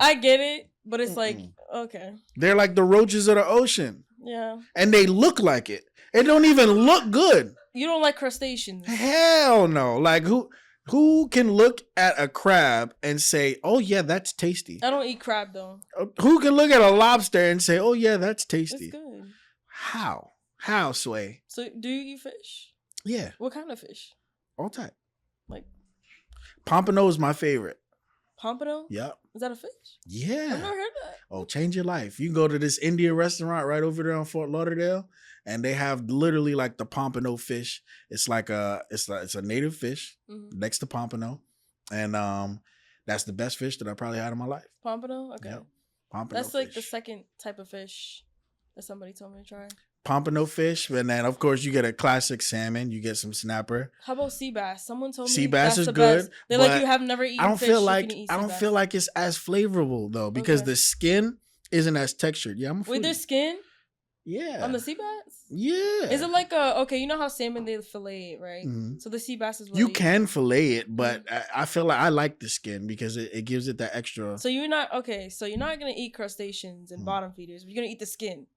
I get it, but it's like okay. They're like the roaches of the ocean. Yeah. And they look like it. It don't even look good. You don't like crustaceans? Hell no. Like who can look at a crab and say, "Oh yeah, that's tasty"? I don't eat crab though. Who can look at a lobster and say, "Oh yeah, that's tasty"? It's good. How, Sway? So do you eat fish? Yeah. What kind of fish? All type. Like pompano is my favorite. Pompano? Yep. Is that a fish? Yeah. I've never heard that. Oh, change your life. You can go to this Indian restaurant right over there on Fort Lauderdale, and they have literally like the pompano fish. It's like it's a native fish next to pompano, and that's the best fish that I probably had in my life. Pompano? Okay. Yep. Pompano. That's like the second type of fish that somebody told me to try. Pompano fish, and then of course you get a classic salmon. You get some snapper. How about sea bass? Someone told me sea bass is good. Best. They're like, you have never eaten. I don't fish, feel like it's as flavorful though because the skin isn't as textured. Yeah, I'm a foodie. With their skin. Yeah. On the sea bass. Yeah. Is it like you know how salmon they fillet it, right? Mm-hmm. So the sea bass is. You can fillet it, but I feel like I like the skin because it gives it that extra. So you're not So you're not gonna eat crustaceans and bottom feeders. You're gonna eat the skin.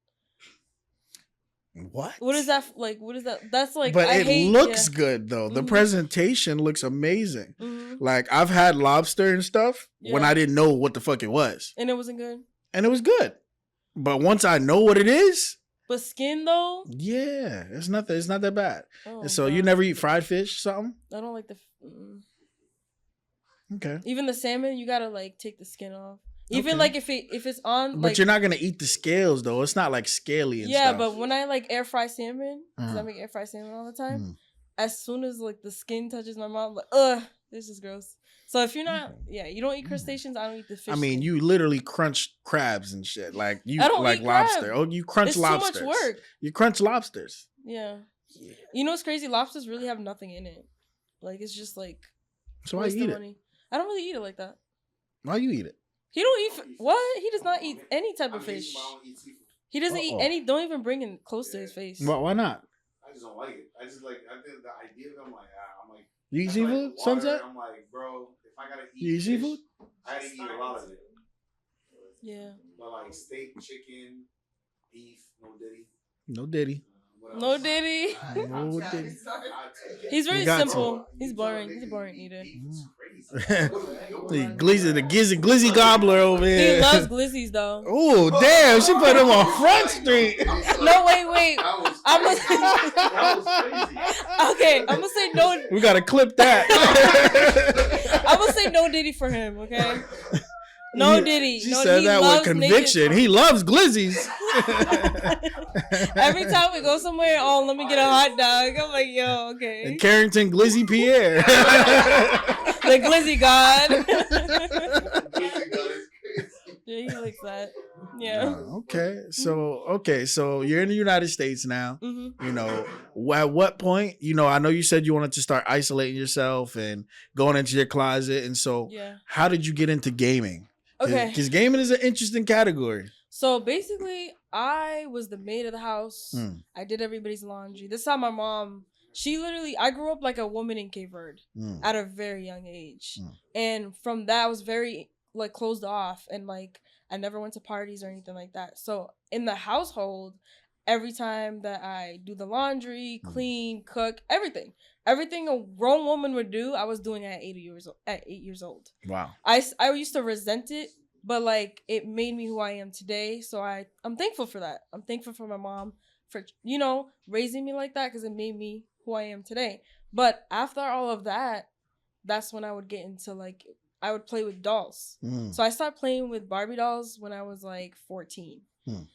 What? What is that like? What is that? That's like. But it looks good though. The presentation looks amazing. Mm-hmm. Like I've had lobster and stuff when I didn't know what the fuck it was, and it wasn't good. And it was good, but once I know what it is. But skin though. Yeah, it's not that bad. Oh, and so you never eat fried fish, or something? I don't like the. Okay. Even the salmon, you gotta like take the skin off. Even like if it's on, but you're not gonna eat the scales though. It's not like scaly and stuff. Yeah, but when I like air fry salmon, because I make air fry salmon all the time, as soon as like the skin touches my mouth, I'm like, ugh, this is gross. So if you're not, you don't eat crustaceans. I don't eat the fish. I mean, you literally crunch crabs and shit. Like you I don't like eat lobster. crab. Oh, you crunch lobsters. Too much work. You crunch lobsters. Yeah. You know what's crazy? Lobsters really have nothing in it. Like it's just like. So why you eat it? I don't really eat it like that. Why you eat it? He don't eat what? He does not eat any type of fish. He doesn't eat any. Don't even bring it close to his face. Why not? I just don't like it. I think the idea of it. I'm like. You eat seafood, like Sunset? I'm like, bro, if I gotta eat, you eat seafood? I gotta eat a lot of it. Yeah. But like steak, chicken, beef, no diddy. No diddy. No diddy. No diddy. He's very simple. He's boring. He's a boring eater. the glizzy gobbler over here. He loves glizzies though. Oh damn! She put him on Front Street. No, wait. Okay, I'm gonna say no. We gotta clip that. I'm gonna say no diddy for him. Okay. No diddy. She said that with conviction. He loves glizzies. Every time we go somewhere, let me get a hot dog. I'm like, yo, okay. And Carrington Glizzy Pierre. The glizzy god. Yeah, he likes that. Yeah. So you're in the United States now. Mm-hmm. You know, at what point, I know you said you wanted to start isolating yourself and going into your closet. And so Yeah. how did you get into gaming? Okay. Because gaming is an interesting category. So basically, I was the maid of the house. I did everybody's laundry. This is how my mom, I grew up like a woman in Cape Verde at a very young age. And from that, I was very like closed off, and like I never went to parties or anything like that. So in the household, every time that I do the laundry, clean, cook, everything a grown woman would do, I was doing at 8 years old. Wow. I used to resent it, but like it made me who I am today. So I'm thankful for that. I'm thankful for my mom for, raising me like that, because it made me who I am today. But after all of that, that's when I would get into like, I would play with dolls. So I started playing with Barbie dolls when I was like 14.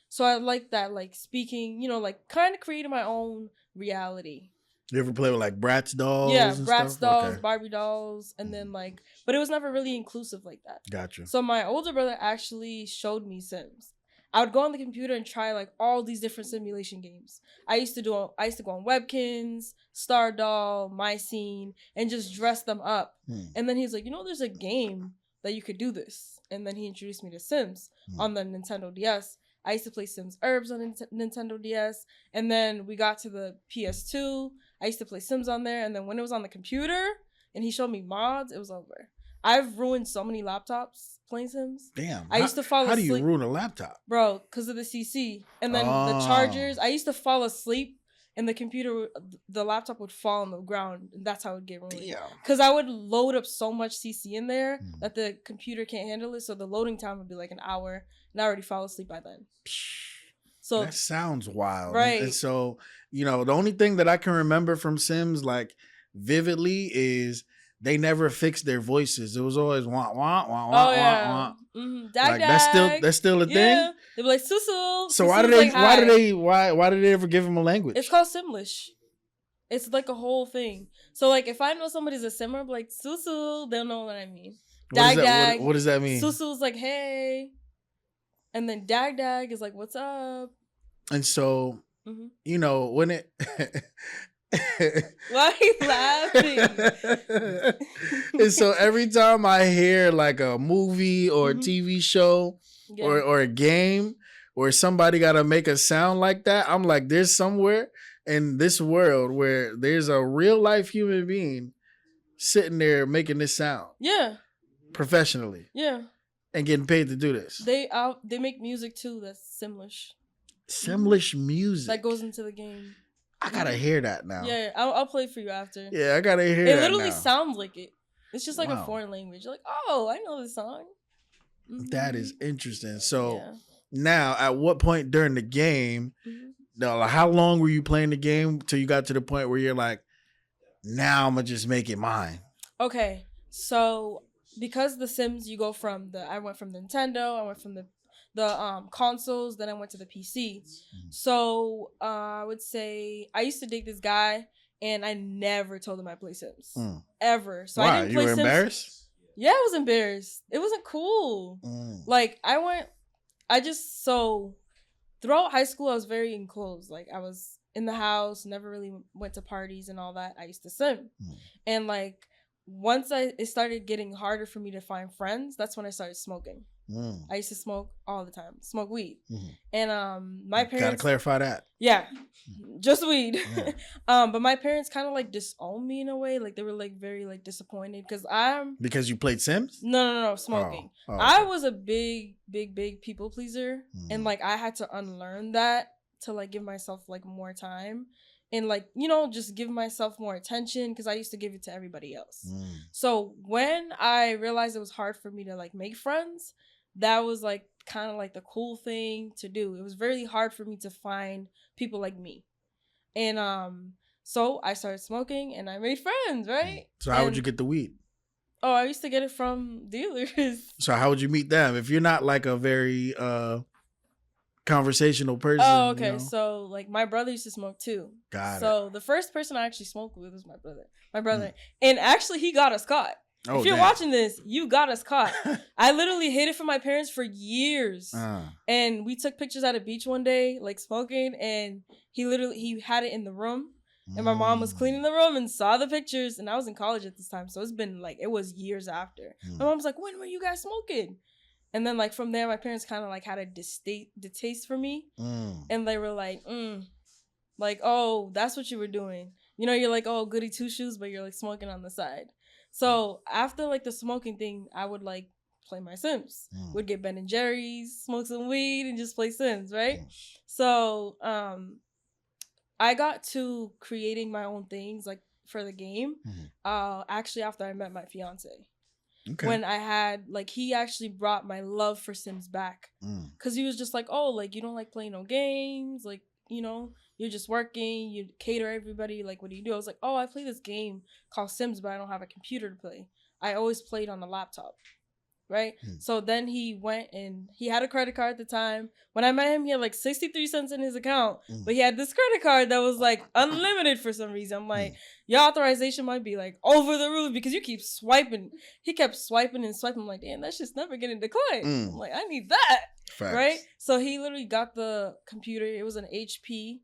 So I like that, like speaking, like kind of creating my own reality. You ever play with like Bratz dolls? Yeah, and Bratz stuff? dolls, Okay. Barbie dolls, and then like, but it was never really inclusive like that. Gotcha. So my older brother actually showed me Sims. I would go on the computer and try like all these different simulation games. I used to go on Webkins, Star Doll, My Scene, and just dress them up. And then he's like, there's a game that you could do this. And then he introduced me to Sims on the Nintendo DS. I used to play Sims Herbs on Nintendo DS. And then we got to the PS2. I used to play Sims on there. And then when it was on the computer and he showed me mods, it was over. I've ruined so many laptops playing Sims. Damn. I used to fall asleep. How do you ruin a laptop? Bro, because of the CC. And then the chargers. I used to fall asleep and the laptop would fall on the ground. And that's how it would get ruined. Yeah. Because I would load up so much CC in there that the computer can't handle it. So the loading time would be like an hour. And I already fall asleep by then. So that sounds wild. Right. And so, the only thing that I can remember from Sims, like vividly, is they never fixed their voices. It was always wah wah wah wah wah wah. Dag, like dag. that's still a thing. They'd be like susu. So why did they ever give them a language? It's called Simlish. It's like a whole thing. So like if I know somebody's a simmer, like susu, they'll know what I mean. Dag dag. What does that mean? Susu is like hey, and then dag dag is like what's up. And so when it. Why are you laughing? And so every time I hear like a movie or a TV show or a game where somebody got to make a sound like that, I'm like, there's somewhere in this world where there's a real life human being sitting there making this sound. Yeah. Professionally. Yeah. And getting paid to do this. They make music too. That's Simlish. Simlish music. That goes into the game. I gotta hear that now. Yeah, I'll play it for you after. Yeah, I gotta hear that. It literally now. sounds like it. It's just like a foreign language. You're like, oh, I know this song. That is interesting. So now, at what point during the game, how long were you playing the game till you got to the point where you're like, now I'm gonna just make it mine? Okay, so because The Sims, you go from I went from the Nintendo, I went from the consoles, then I went to the PC. So I would say I used to date this guy and I never told him I play Sims. Ever. So why? I didn't play Sims. You were embarrassed? Yeah, I was embarrassed. It wasn't cool. Like throughout high school I was very enclosed. Like I was in the house, never really went to parties and all that. I used to sim. And like once it started getting harder for me to find friends, that's when I started smoking. I used to smoke all the time, smoke weed. And my parents gotta clarify that. Yeah, just weed. Yeah. But my parents kind of like disowned me in a way. Like they were like very like disappointed because you played Sims? No, smoking. Okay. I was a big people pleaser, and like I had to unlearn that to like give myself like more time. And like, just give myself more attention because I used to give it to everybody else. So when I realized it was hard for me to like make friends, that was like kind of like the cool thing to do. It was very hard for me to find people like me. And so I started smoking and I made friends, right? So how would you get the weed? Oh, I used to get it from dealers. So how would you meet them? If you're not like a very conversational person. Oh, okay. So like my brother used to smoke too. Got it. So the first person I actually smoked with was my brother. And actually he got us caught. If you're watching this, you got us caught. I literally hid it from my parents for years. And we took pictures at a beach one day, like smoking, and he had it in the room. And my mom was cleaning the room and saw the pictures. And I was in college at this time. So it's been like, it was years after. My mom was like, when were you guys smoking? And then like from there, my parents kind of like had a distaste for me. And they were like, oh, that's what you were doing. You know, you're like, oh, goody two shoes, but you're like smoking on the side. So after like the smoking thing, I would like play my Sims. Would get Ben and Jerry's, smoke some weed, and just play Sims, right? So I got to creating my own things like for the game. Actually, after I met my fiance. Okay. When I had like he actually brought my love for Sims back, because he was just like, oh, like you don't like playing no games, like you know you're just working, you cater everybody, like what do you do? I was like, oh, I play this game called Sims, but I don't have a computer to play. I always played on the laptop, right? So then he went and he had a credit card at the time. When I met him, he had like 63 cents in his account, but he had this credit card that was like unlimited for some reason. I'm like, your authorization might be like over the roof because you keep swiping. He kept swiping and swiping. I'm like, damn, that's just never getting declined. I'm like, I need that. Facts. Right? So he literally got the computer. It was an HP.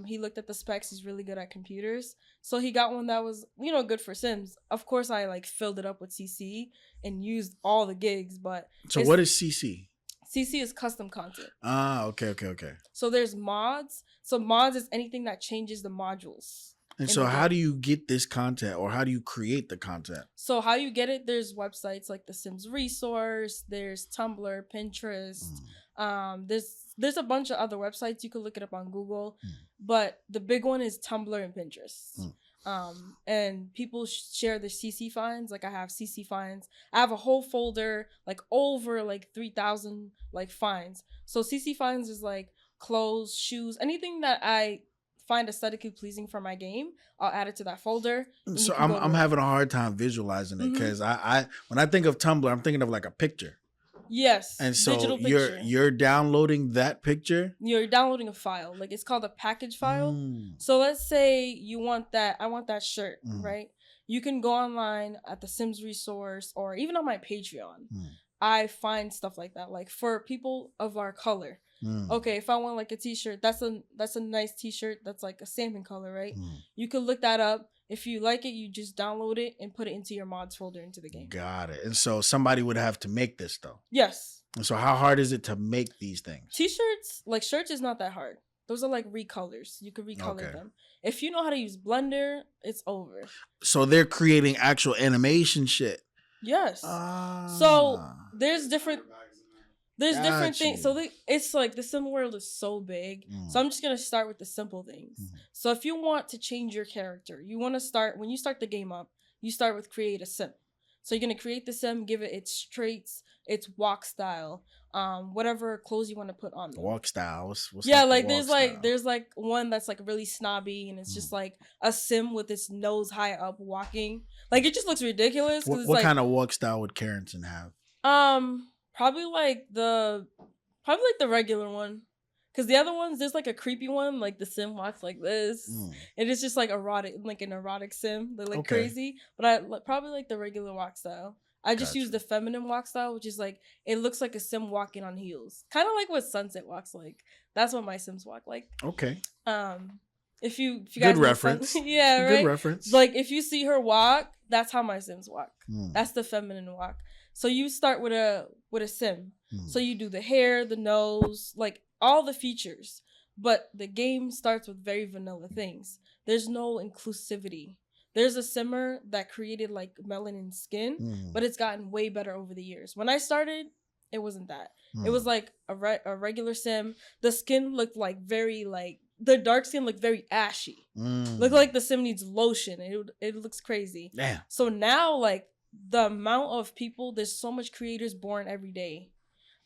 He looked at the specs. He's really good at computers. So he got one that was, you know, good for Sims. Of course, I like filled it up with CC and used all the gigs. But so what is CC? CC is custom content. Okay. So there's mods. So mods is anything that changes the modules. And so how do you get this content, or how do you create the content? So how you get it, there's websites like the Sims Resource, there's Tumblr, Pinterest. There's a bunch of other websites. You can look it up on Google. But the big one is Tumblr and Pinterest. And people share their CC finds. Like I have CC finds. I have a whole folder, like over like 3,000 like finds. So CC finds is like clothes, shoes, anything that I find aesthetically pleasing for my game, I'll add it to that folder. So I'm having a hard time visualizing it because I when I think of Tumblr, I'm thinking of like a picture. Yes. And so you're downloading that picture? You're downloading a file. Like it's called a package file. So let's say you want that, I want that shirt, right? You can go online at the Sims Resource or even on my Patreon. I find stuff like that, like for people of our color. Okay, if I want like a t-shirt, that's a nice t-shirt that's like a salmon color, right? You could look that up. If you like it, you just download it and put it into your mods folder into the game. Got it. And so somebody would have to make this though. Yes. And so how hard is it to make these things? T-shirts, like shirts is not that hard. Those are like recolors. You could recolor them. If you know how to use Blender, it's over. So they're creating actual animation shit. Yes. So there's different things. So it's like the sim world is so big. So I'm just going to start with the simple things. So if you want to change your character, you want to start, when you start the game up, you start with create a sim. So you're going to create the sim, give it its traits, its walk style, whatever clothes you want to put on them. Walk style. What's like there's like one that's like really snobby and it's just like a sim with its nose high up walking. Like it just looks ridiculous. What kind of walk style would Carrington have? Probably like the regular one. Because the other ones, there's like a creepy one, like the sim walks like this. And it's just like erotic, like an erotic sim. They're like crazy. But I probably like the regular walk style. I just use the feminine walk style, which is like, it looks like a sim walking on heels. Kind of like what Sunset walks like. That's what my Sims walk like. Okay. If you guys good reference. Yeah, right? Good reference. Like if you see her walk, that's how my Sims walk. That's the feminine walk. So you start with a sim. So you do the hair, the nose, like all the features. But the game starts with very vanilla things. There's no inclusivity. There's a simmer that created like melanin skin, but it's gotten way better over the years. When I started, it wasn't that. It was like a regular sim. The skin looked like the dark skin looked very ashy. Looked like the sim needs lotion. It looks crazy. Damn. So now like the amount of people, there's so much creators born every day.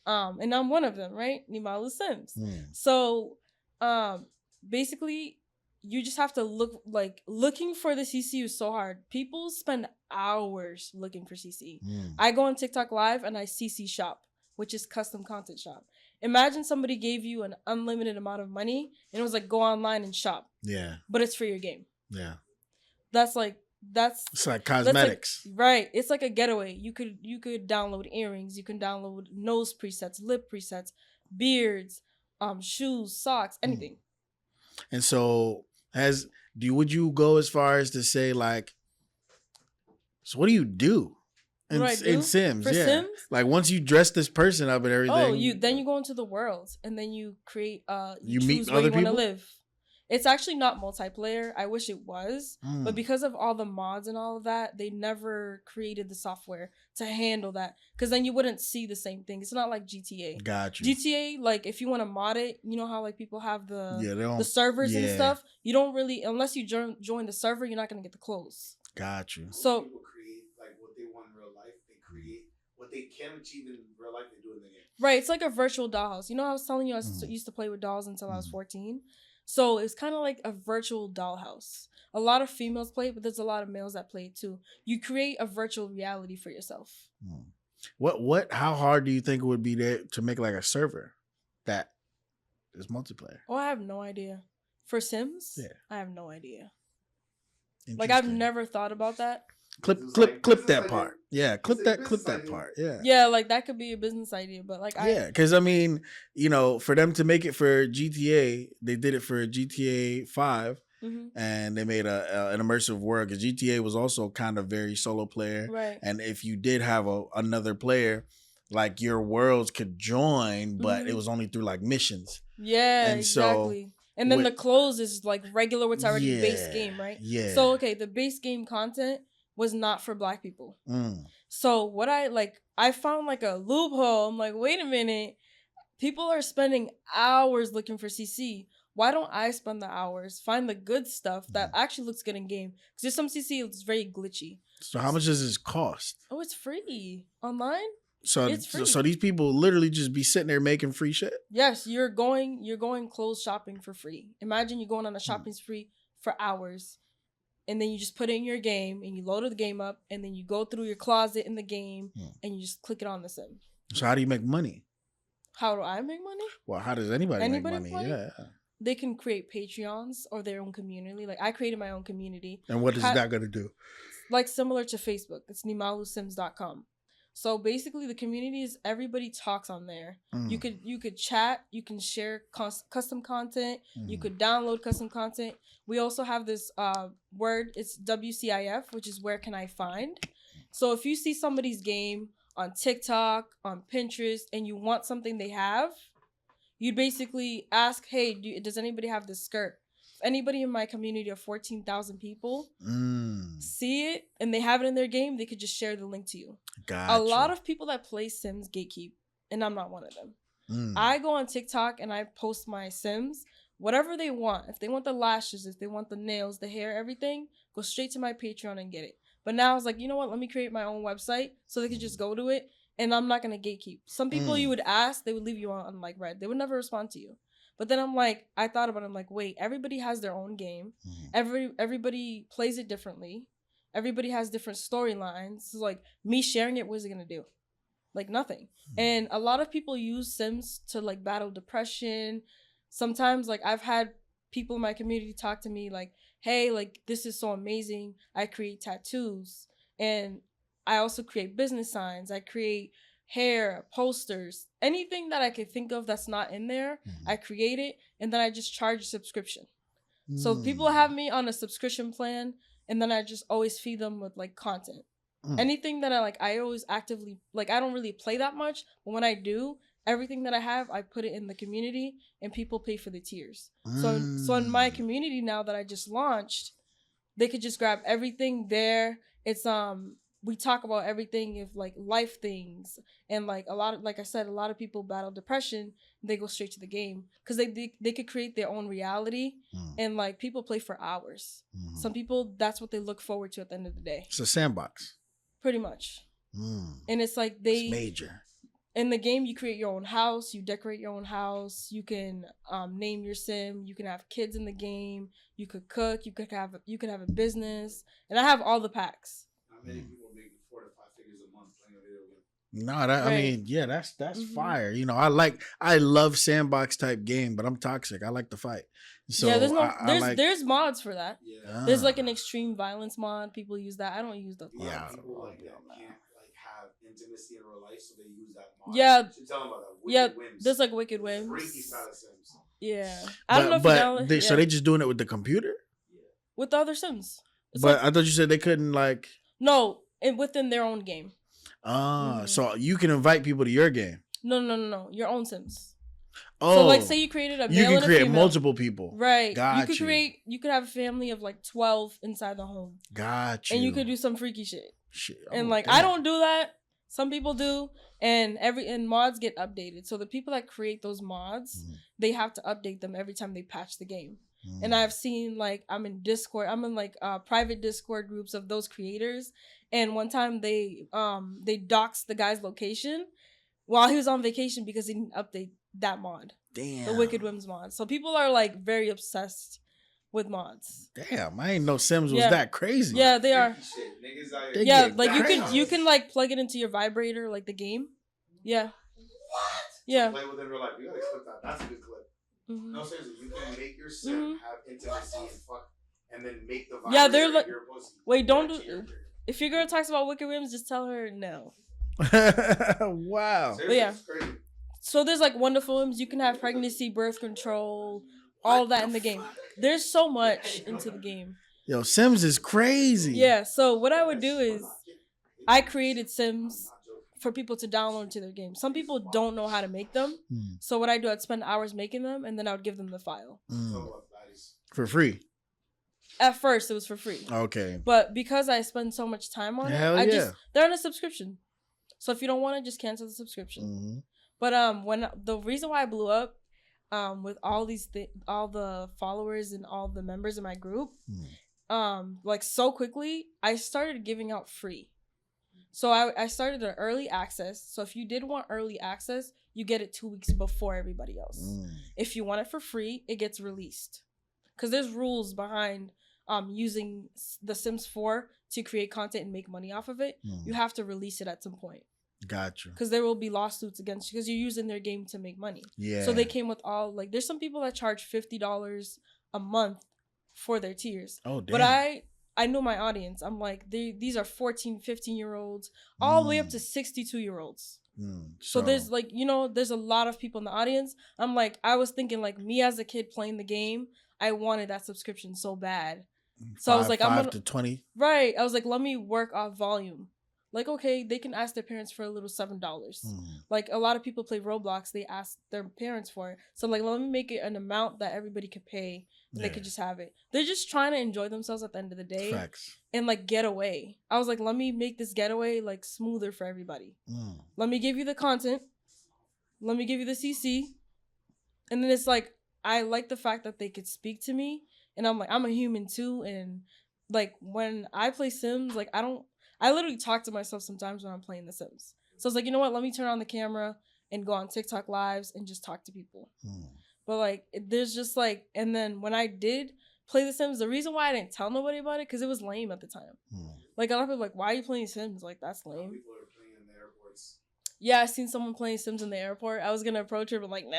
And I'm one of them, right? Nimalu Sims. So basically you just have to looking for the CC is so hard. People spend hours looking for CC. I go on TikTok live and I CC shop, which is custom content shop. Imagine somebody gave you an unlimited amount of money and it was like, go online and shop. Yeah. But it's for your game. Yeah. That's like It's like that's cosmetics. like right. It's like a getaway. You could download earrings. You can download nose presets, lip presets, beards, shoes, socks, anything. And so, would you go as far as to say like, so what do you do What do I in do Sims? for Yeah, Sims? like once you dress this person up and everything. Oh, you go into the world and then you create you You meet choose where other you want to people? live. It's actually not multiplayer. I wish it was, but Mm, because of all the mods and all of that, they never created the software to handle that. Because then you wouldn't see the same thing. It's not like GTA. got you. GTA, like if you want to mod it, you know how like people have Yeah, they the don't. servers and Yeah, stuff. You don't really unless you join the server, you're not gonna get the clothes. got you. So People create like what they want in real life. They create what they can achieve in real life. They do in the game. right, it's like a virtual dollhouse. You know, I was telling you used to play with dolls until I was 14. So it's kind of like a virtual dollhouse. A lot of females play it, but there's a lot of males that play it too. You create a virtual reality for yourself. How hard do you think it would be to make like a server that is multiplayer? Oh, I have no idea. For Sims? Yeah. I have no idea. Like I've never thought about that. clip that part. Yeah, clip that part. Yeah. Yeah, like that could be a business idea, but like Yeah, because I mean, for them to make it for GTA, they did it for GTA 5, and they made an immersive world. Because GTA was also kind of very solo player, right. And if you did have another player, like your worlds could join, but it was only through like missions. Yeah, and exactly. So, and then the clothes is like regular, what's already base game, right? Yeah. So okay, the base game content was not for Black people. So what I found like a loophole. I'm like, wait a minute, people are spending hours looking for CC. Why don't I spend the hours, find the good stuff that actually looks good in game? Because there's some CC that's very glitchy. So how much does this cost? Oh, it's free online. So it's free. So these people literally just be sitting there making free shit? Yes, you're going clothes shopping for free. Imagine you're going on a shopping spree for hours. And then you just put it in your game and you load the game up and then you go through your closet in the game and you just click it on the sim. So how do you make money? How do I make money? Well, how does anybody make money? Yeah. They can create Patreons or their own community. Like I created my own community. And what is that going to do? Like similar to Facebook. It's nimalusims.com. So basically the community is everybody talks on there. You could chat, you can share custom content, you could download custom content. We also have this word, it's WCIF, which is where can I find. So if you see somebody's game on TikTok, on Pinterest, and you want something they have, you'd basically ask, hey, does anybody have this skirt? If anybody in my community of 14,000 people see it and they have it in their game, they could just share the link to you. Gotcha. A lot of people that play Sims gatekeep, and I'm not one of them. I go on TikTok and I post my Sims, whatever they want. If they want the lashes, if they want the nails, the hair, everything, go straight to my Patreon and get it. But now I was like, you know what? Let me create my own website so they could just go to it, and I'm not going to gatekeep. Some people you would ask, they would leave you on like red. They would never respond to you. But then I thought about it. I'm like, wait, everybody has their own game. Everybody plays it differently. Everybody has different storylines. So like me sharing it, what is it going to do? Like nothing. And a lot of people use Sims to like battle depression. Sometimes like I've had people in my community talk to me like, hey, like this is so amazing. I create tattoos and I also create business signs. I create hair, posters, anything that I could think of that's not in there, I create it, and then I just charge a subscription. So people have me on a subscription plan, and then I just always feed them with like content. Anything that I always actively, like I don't really play that much, but when I do, everything that I have, I put it in the community, and people pay for the tiers. So in my community now that I just launched, they could just grab everything there. It's we talk about everything of like life things, and like like I said, a lot of people battle depression. They go straight to the game because they could create their own reality, and like people play for hours. Some people, that's what they look forward to at the end of the day. It's a sandbox, pretty much. And it's like it's major. In the game, you create your own house, you decorate your own house, you can name your sim, you can have kids in the game, you could cook, you could have a business, and I have all the packs. How many people make 4 to 5 figures a month playing a video game? No, that I Right. mean, yeah, that's Mhm. fire. You know, I love sandbox type game, but I'm toxic. I like to fight. Yeah, So I like there's mods for that. Yeah. There's like ah, an extreme violence mod. People use that. I don't use those These are yeah. mods. people So I'll like be that on that. can't like have intimacy in real life, so they use that mod. Yeah, Should tell them about that. yeah. Wicked whims. There's like wicked whims. Freaky style of Sims. Yeah, I don't know if you But download. so Yeah, they just doing it with the computer? Yeah. with the other Sims. It's But like I thought you said they couldn't like no, within their own game. so you can invite people to your game. No. Your own Sims. Oh, So like, say you created a you male can and a create female. multiple people. Right. Got you could you could have a family of like 12 inside the home. Got you. And you could do some freaky shit. Shit. And Oh, like damn. I don't do that. Some people do. And mods get updated. So the people that create those mods, they have to update them every time they patch the game. And I've seen like I'm in like private Discord groups of those creators. And one time they doxed the guy's location while he was on vacation because he didn't update that mod. Damn. The Wicked Whims mod. So people are like very obsessed with mods. Damn, I ain't know Sims was Yeah. that crazy. Yeah, they are. Freaky shit. Niggas out They here. Yeah, get like crazy. you can like plug it into your vibrator, like the game. Yeah. What? Yeah. Play within real life. You gotta clip that. That's a good clip. Mhm. No, seriously, you can make your sim have intimacy and fuck, and then make the Yeah, they're vibrator like- your pussy. Wait, don't That's do- your crib. If your girl talks about Wicked Whims, just tell her no. Wow. Seriously, yeah. it's crazy. So there's like wonderful whims. You can have pregnancy, birth control, all that in the game. There's so much into the game. Yo, Sims is crazy. Yeah. So what I would do is I created Sims for people to download to their game. Some people don't know how to make them. So what I do, I'd spend hours making them, and then I would give them the file. For free. At first, it was for free. Okay. But because I spend so much time on Hell it, they're on a subscription. So if you don't want it, just cancel the subscription. Mm-hmm. But when the reason why I blew up, with all all the followers and all the members in my group, like so quickly, I started giving out free. So I started an early access. So if you did want early access, you get it 2 weeks before everybody else. If you want it for free, it gets released. Because there's rules behind using The Sims 4 to create content and make money off of it. You have to release it at some point. Gotcha. Because there will be lawsuits against you because you're using their game to make money. Yeah. So they came with all, like, there's some people that charge $50 a month for their tiers. Oh, damn. But I know my audience. I'm like, these are 14, 15-year-olds, all the way up to 62-year-olds. So there's like, there's a lot of people in the audience. I'm like, I was thinking like me as a kid playing the game, I wanted that subscription so bad. So I was like, I'm gonna, to 20. Right. I was like, let me work off volume. Like, okay, they can ask their parents for a little $7. Like a lot of people play Roblox, they ask their parents for it. So I'm like, let me make it an amount that everybody could pay. And they could just have it. They're just trying to enjoy themselves at the end of the day. Facts. And like get away. I was like, let me make this getaway like smoother for everybody. Let me give you the content. Let me give you the CC. And then it's like, I like the fact that they could speak to me. And I'm like, I'm a human too. And like when I play Sims, like I literally talk to myself sometimes when I'm playing The Sims. So it's like, you know what? Let me turn on the camera and go on TikTok lives and just talk to people. But like, there's just like, and then when I did play The Sims, the reason why I didn't tell nobody about it, because it was lame at the time. Like a lot of people were like, why are you playing Sims? Like, that's lame. People are playing in the airports. Yeah, I seen someone playing Sims in the airport. I was gonna approach her, but like, nah.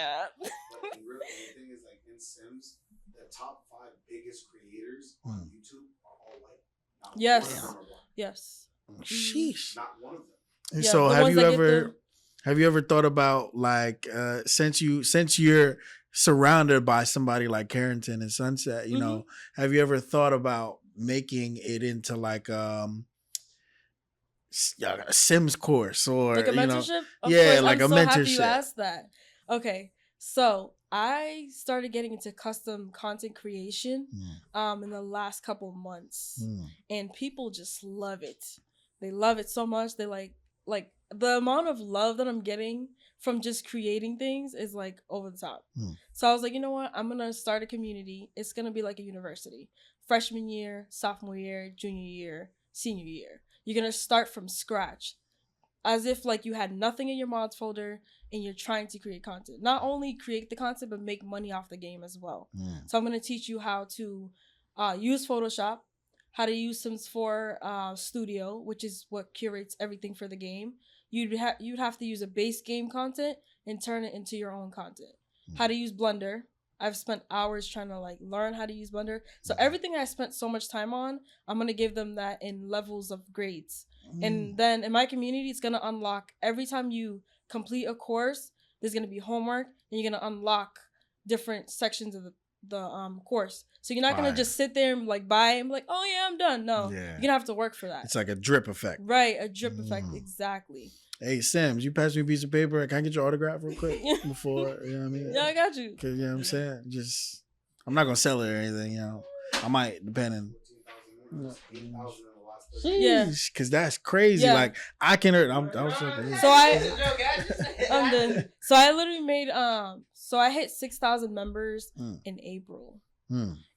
Like, the thing is, like in Sims, the top 5 biggest creators on YouTube are all white. Not Yes. one of them are black. Yes. Sheesh. Not one of them. And Yeah, so the have ones you that get ever have you ever thought about like since you're surrounded by somebody like Carrington and Sunset, you know, have you ever thought about making it into like a Sims course or like a you know, mentorship? yeah, Course. like I'm a so happy you mentorship. asked that. Okay, so I started getting into custom content creation in the last couple of months, and people just love it. They love it so much. They like the amount of love that I'm getting from just creating things is like over the top. So I was like, you know what? I'm gonna start a community. It's gonna be like a university. Freshman year, sophomore year, junior year, senior year. You're gonna start from scratch. As if like you had nothing in your mods folder and you're trying to create content. Not only create the content, but make money off the game as well. So I'm gonna teach you how to use Photoshop, how to use Sims 4 Studio, which is what curates everything for the game. You'd have to use a base game content and turn it into your own content. How to use Blender. I've spent hours trying to like learn how to use Blender. So everything I spent so much time on, I'm gonna give them that in levels of grades. And then in my community, it's gonna unlock every time you complete a course. There's gonna be homework, and you're gonna unlock different sections of the course. So you're not gonna just sit there and like buy and be like, oh yeah, I'm done. No, you're gonna have to work for that. It's like a drip effect. Right, a drip effect, exactly. Hey Sims, you pass me a piece of paper. Can I get your autograph real quick before, you know what I mean? Yeah, I got you. Cause you know what I'm saying? Just, I'm not gonna sell it or anything, you know. I might, depending. Yeah, cause that's crazy. Yeah. Like I can. I'm so I'm done. So I literally made So I hit 6,000 members in April,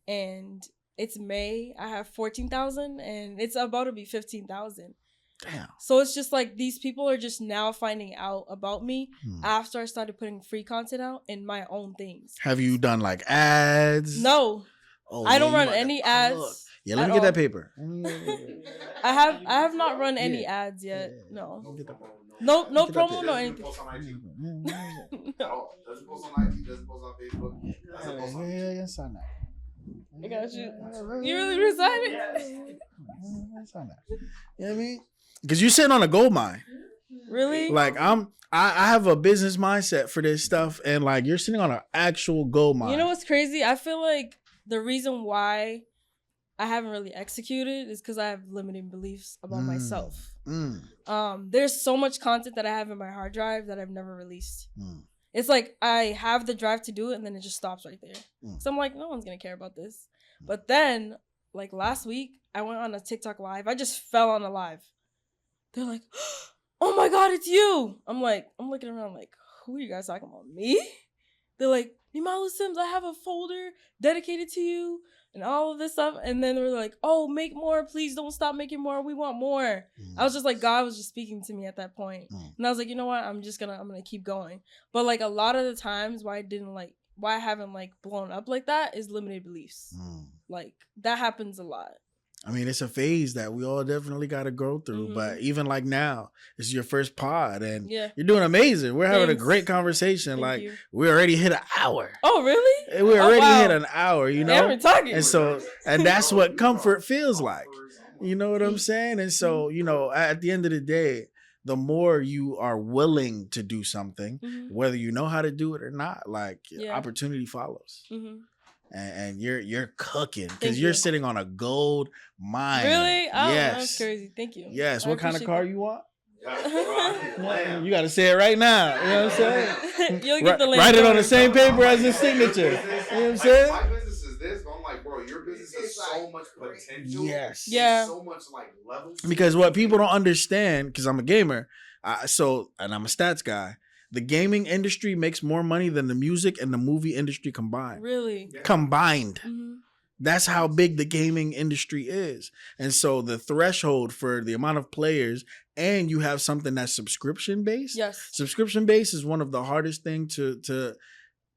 and it's May. I have 14,000, and it's about to be 15,000. Damn. So it's just like these people are just now finding out about me after I started putting free content out in my own things. Have you done like ads? No. Oh, I don't run any ads. Yeah, let me get that paper. I have not run any ads yet. No. No promo, no anything. No. Doesn't post on IG, doesn't post on Facebook. Yeah, sign that. I got you. You really decided? Sign that. You know what I mean? Because you're sitting on a gold mine. Really? Like I have a business mindset for this stuff, and like you're sitting on an actual gold mine. You know what's crazy? I feel like the reason why I haven't really executed is because I have limiting beliefs about myself. There's so much content that I have in my hard drive that I've never released. It's like I have the drive to do it, and then it just stops right there. So I'm like, no one's gonna care about this. But then, like last week, I went on a TikTok live. I just fell on a live. They're like, oh my God, it's you. I'm looking around like, who are you guys talking about? Me? They're like, Nimalu Sims, I have a folder dedicated to you and all of this stuff. And then they're like, oh, make more. Please don't stop making more. We want more. I was just like, God was just speaking to me at that point. And I was like, you know what? I'm gonna keep going. But like a lot of the times why I haven't like blown up like that is limited beliefs. Like that happens a lot. I mean, it's a phase that we all definitely got to go through. But even like now, this is your first pod, and you're doing amazing. We're having a great conversation. We already hit an hour. Oh, really? We already hit an hour, you know? Yeah, we're talking. And that's what comfort feels like. You know what I'm saying? And so, you know, at the end of the day, the more you are willing to do something, whether you know how to do it or not, like opportunity follows. And you're cooking because you're sitting on a gold mine. Really? Oh, yes. That's crazy. Thank you. Yes. What kind of car you want? You got to say it right now. You know what I'm saying? You'll get the link. Write it on the same paper as his signature. You know what I'm saying? My business is this, but I'm like, bro, your business has so much potential. Yes. Yeah. So much like levels. Because what people don't understand, because I'm a gamer, and I'm a stats guy. The gaming industry makes more money than the music and the movie industry combined. Really? Yeah. Combined. That's how big the gaming industry is. And so the threshold for the amount of players, and you have something that's subscription based. Yes. Subscription based is one of the hardest things to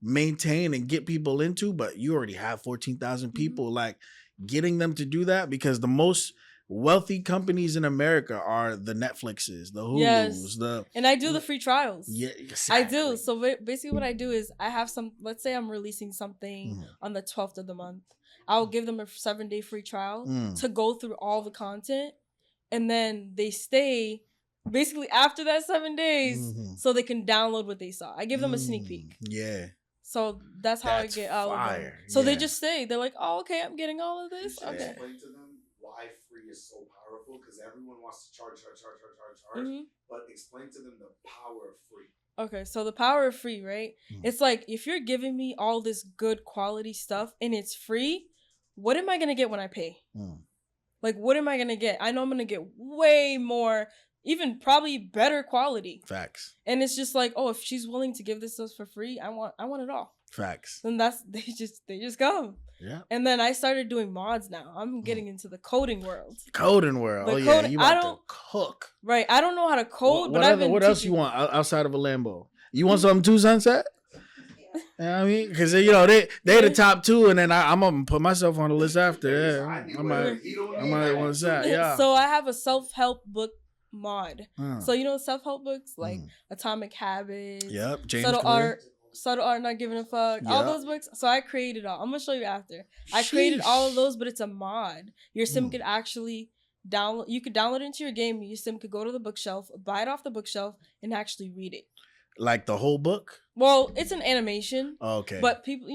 maintain and get people into, but you already have 14,000 people. Like getting them to do that, because the most wealthy companies in America are the Netflixes, the Hulus, and I do the free trials. Yeah, exactly. I do. So basically what I do is I have let's say I'm releasing something on the 12th of the month. I'll give them a 7-day free trial to go through all the content. And then they stay basically after that 7 days so they can download what they saw. I give them a sneak peek. Yeah. So that's how I get out of them. So they just stay. They're like, oh, okay, I'm getting all of this. Okay. Explain to them why free is so powerful, because everyone wants to charge. But explain to them the power of free. Okay, so the power of free, right? It's like, if you're giving me all this good quality stuff and it's free, what am I going to get when I pay? Like, what am I going to get? I know I'm going to get way more, even probably better quality. Facts. And it's just like, oh, if she's willing to give this to us for free, I want it all. Facts. Then they just come. Yeah. And then I started doing mods now. I'm getting into the coding world. Coding world. Yeah, you about to cook. Right. I don't know how to code, What else you want outside of a Lambo? You want something too, Sunset? You know what I mean? Because they the top two, and then I'm gonna put myself on the list after. Yeah, I might want to say, yeah. So I have a self-help book mod. So self-help books like Atomic Habits, yep, James Subtle Art, Not Giving a Fuck, all those books. So I created all. I'm gonna show you after. I created all of those, but it's a mod. Your sim could actually download. You could download it into your game. Your sim could go to the bookshelf, buy it off the bookshelf, and actually read it. Like the whole book? Well, it's an animation. Okay. But people,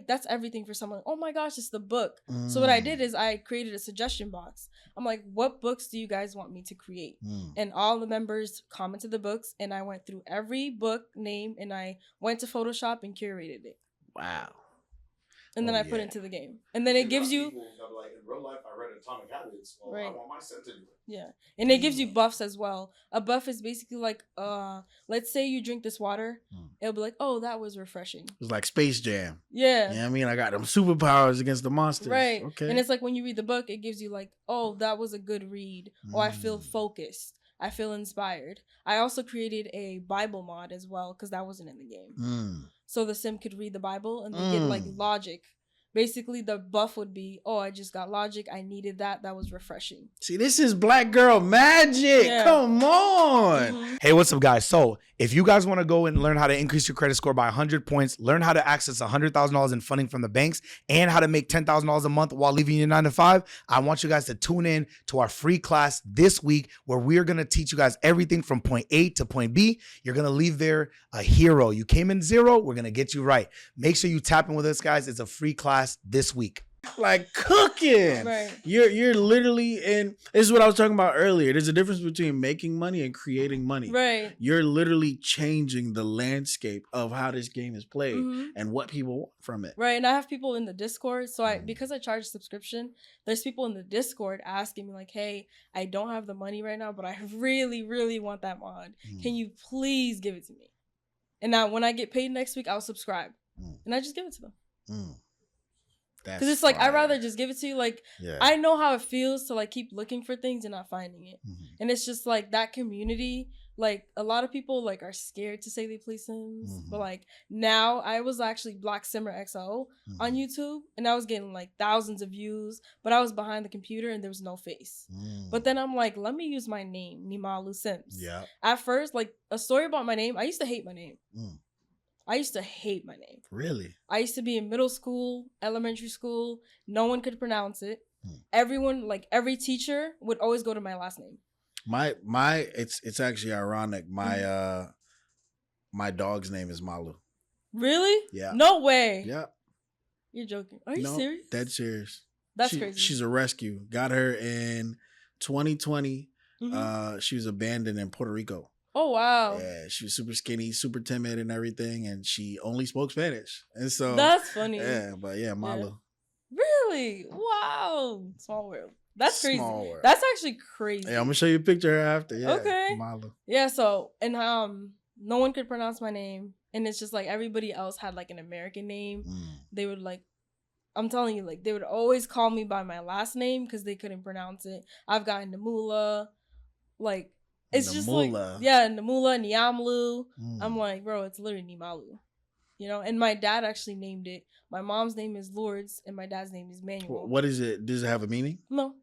that's everything for someone. Oh my gosh, it's the book. So what I did is I created a suggestion box. I'm like, what books do you guys want me to create? And all the members commented the books, and I went through every book name, and I went to Photoshop and curated it. Wow. And then I put it into the game. And then it gives you... Like, in real life, I read Atomic Habits. Well, right. I want my sim to do it. Yeah. And it gives you buffs as well. A buff is basically like, let's say you drink this water. It'll be like, oh, that was refreshing. It's like Space Jam. Yeah. You know what I mean? I got them superpowers against the monsters. Right. Okay. And it's like when you read the book, it gives you like, oh, that was a good read. Or I feel focused. I feel inspired. I also created a Bible mod as well because that wasn't in the game. So the sim could read the Bible and then get like logic. Basically, the buff would be, oh, I just got logic. I needed that. That was refreshing. See, this is Black Girl Magic. Yeah. Come on. Hey, what's up, guys? So if you guys want to go and learn how to increase your credit score by 100 points, learn how to access $100,000 in funding from the banks, and how to make $10,000 a month while leaving your 9-to-5, I want you guys to tune in to our free class this week where we're going to teach you guys everything from point A to point B. You're going to leave there a hero. You came in zero. We're going to get you right. Make sure you tap in with us, guys. It's a free class this week. Like cooking. Right. You're literally in, this is what I was talking about earlier. There's a difference between making money and creating money. Right. You're literally changing the landscape of how this game is played and what people want from it. Right. And I have people in the Discord. So because I charge subscription, there's people in the Discord asking me like, hey, I don't have the money right now, but I really, really want that mod. Can you please give it to me? And now when I get paid next week, I'll subscribe. And I just give it to them. Because it's like, I'd rather just give it to you. Like, I know how it feels to like keep looking for things and not finding it. And it's just like that community, like a lot of people like are scared to say they play Sims. But like now I was actually Black Simmer XO on YouTube and I was getting like thousands of views, but I was behind the computer and there was no face. But then I'm like, let me use my name, Nimalu Sims. Yeah. At first, like a story about my name, I used to hate my name. I used to hate my name. Really? I used to be in middle school, elementary school. No one could pronounce it. Everyone, like every teacher would always go to my last name. It's actually ironic. My dog's name is Malu. Really? Yeah. No way. Yeah. You're joking. Are you serious? Dead serious. That's crazy. She's a rescue. Got her in 2020. She was abandoned in Puerto Rico. Oh, wow. Yeah, she was super skinny, super timid and everything, and she only spoke Spanish. And so that's funny. Yeah, but yeah, Malu. Yeah. Really? Wow. Small world. That's crazy. Small world. That's actually crazy. Yeah, I'm gonna show you a picture of her after. Yeah, okay. Malu. Yeah, so and no one could pronounce my name. And it's just like everybody else had like an American name. They would like, I'm telling you, like they would always call me by my last name because they couldn't pronounce it. I've gotten Namula, like it's just like, yeah, Namula, Niamalu. I'm like, bro, it's literally Nimalu. You know, and my dad actually named it. My mom's name is Lourdes, and my dad's name is Manuel. What is it? Does it have a meaning? No.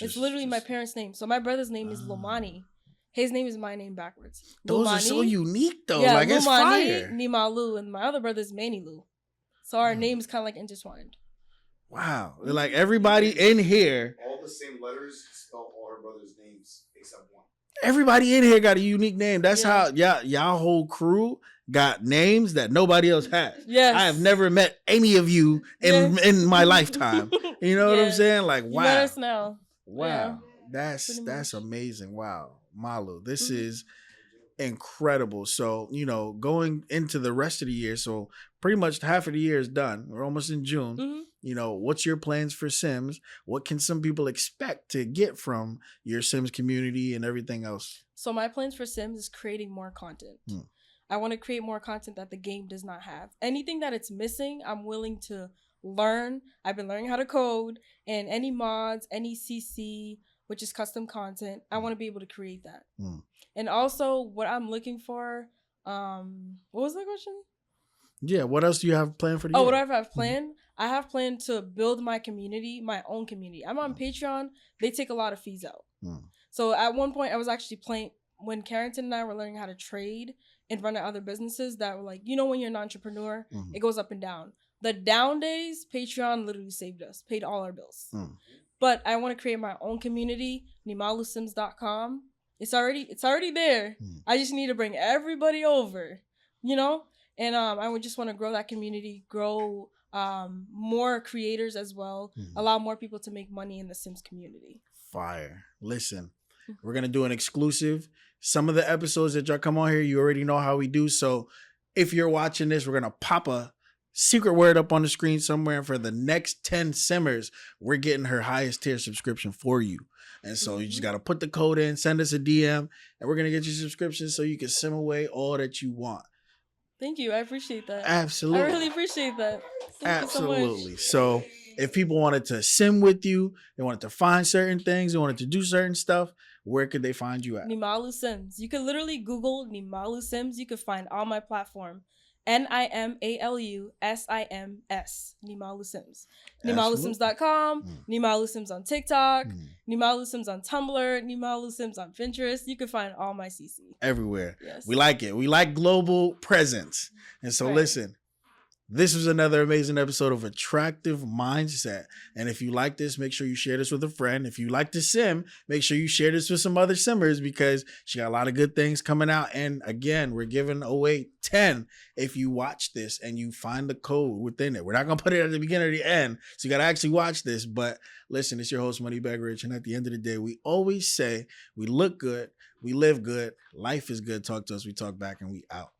It's literally my parents' name. So my brother's name is Lomani. His name is my name backwards. Those Lumani, are so unique, though. Yeah, like, it's fire. Nimalu, and my other brother's Manilu. So our names kind of like intertwined. Wow. Like, everybody in here. All the same letters spell all her brother's names except one. Everybody in here got a unique name. That's how y'all whole crew got names that nobody else has. Yes. I have never met any of you in my lifetime. You know what I'm saying? Like, wow. You met us now. Wow. Yeah, that's amazing. Wow. Malu, this is incredible. So, you know, going into the rest of the year, so pretty much half of the year is done. We're almost in June. You know, what's your plans for Sims? What can some people expect to get from your Sims community and everything else? So my plans for Sims is creating more content. I want to create more content that the game does not have. Anything that it's missing, I'm willing to learn. I've been learning how to code, and any mods, any CC, which is custom content, I want to be able to create that. And also what I'm looking for, what was the question? Yeah. What else do you have planned for the Oh, year? what do I have planned? I have planned to build my community, my own community. I'm on Patreon. They take a lot of fees out. So at one point, I was actually playing when Carrington and I were learning how to trade and run other businesses that were like, when you're an entrepreneur, it goes up and down. The down days, Patreon literally saved us, paid all our bills. But I want to create my own community, nimalusims.com. It's already there. I just need to bring everybody over, And I would just want to grow that community, grow more creators as well, allow more people to make money in the Sims community. Fire. Listen, we're going to do an exclusive. Some of the episodes that y'all come on here, you already know how we do. So if you're watching this, we're going to pop a secret word up on the screen somewhere. For the next 10 simmers, we're getting her highest tier subscription for you. And so you just got to put the code in, send us a DM, and we're going to get your subscription so you can sim away all that you want. Thank you. I appreciate that. Absolutely. I really appreciate that. Thank Absolutely. you so much. So if people wanted to sim with you, they wanted to find certain things, they wanted to do certain stuff, where could they find you at? Nimalu Sims. You can literally Google Nimalu Sims. You can find all my platform. NIMALUSIMS. Nimalu Sims. NimaluSims.com. Nimalu Sims on TikTok. Nimalu Sims on Tumblr. Nimalu Sims on Pinterest. You can find all my CC. Everywhere. Yes. We like it. We like global presence. And so listen, this was another amazing episode of Attractive Mindset. And if you like this, make sure you share this with a friend. If you like to sim, make sure you share this with some other simmers because she got a lot of good things coming out. And again, we're giving away 10 if you watch this and you find the code within it. We're not going to put it at the beginning or the end. So you got to actually watch this. But listen, it's your host, Moneybag Rich. And at the end of the day, we always say we look good, we live good, life is good. Talk to us, we talk back, and we out.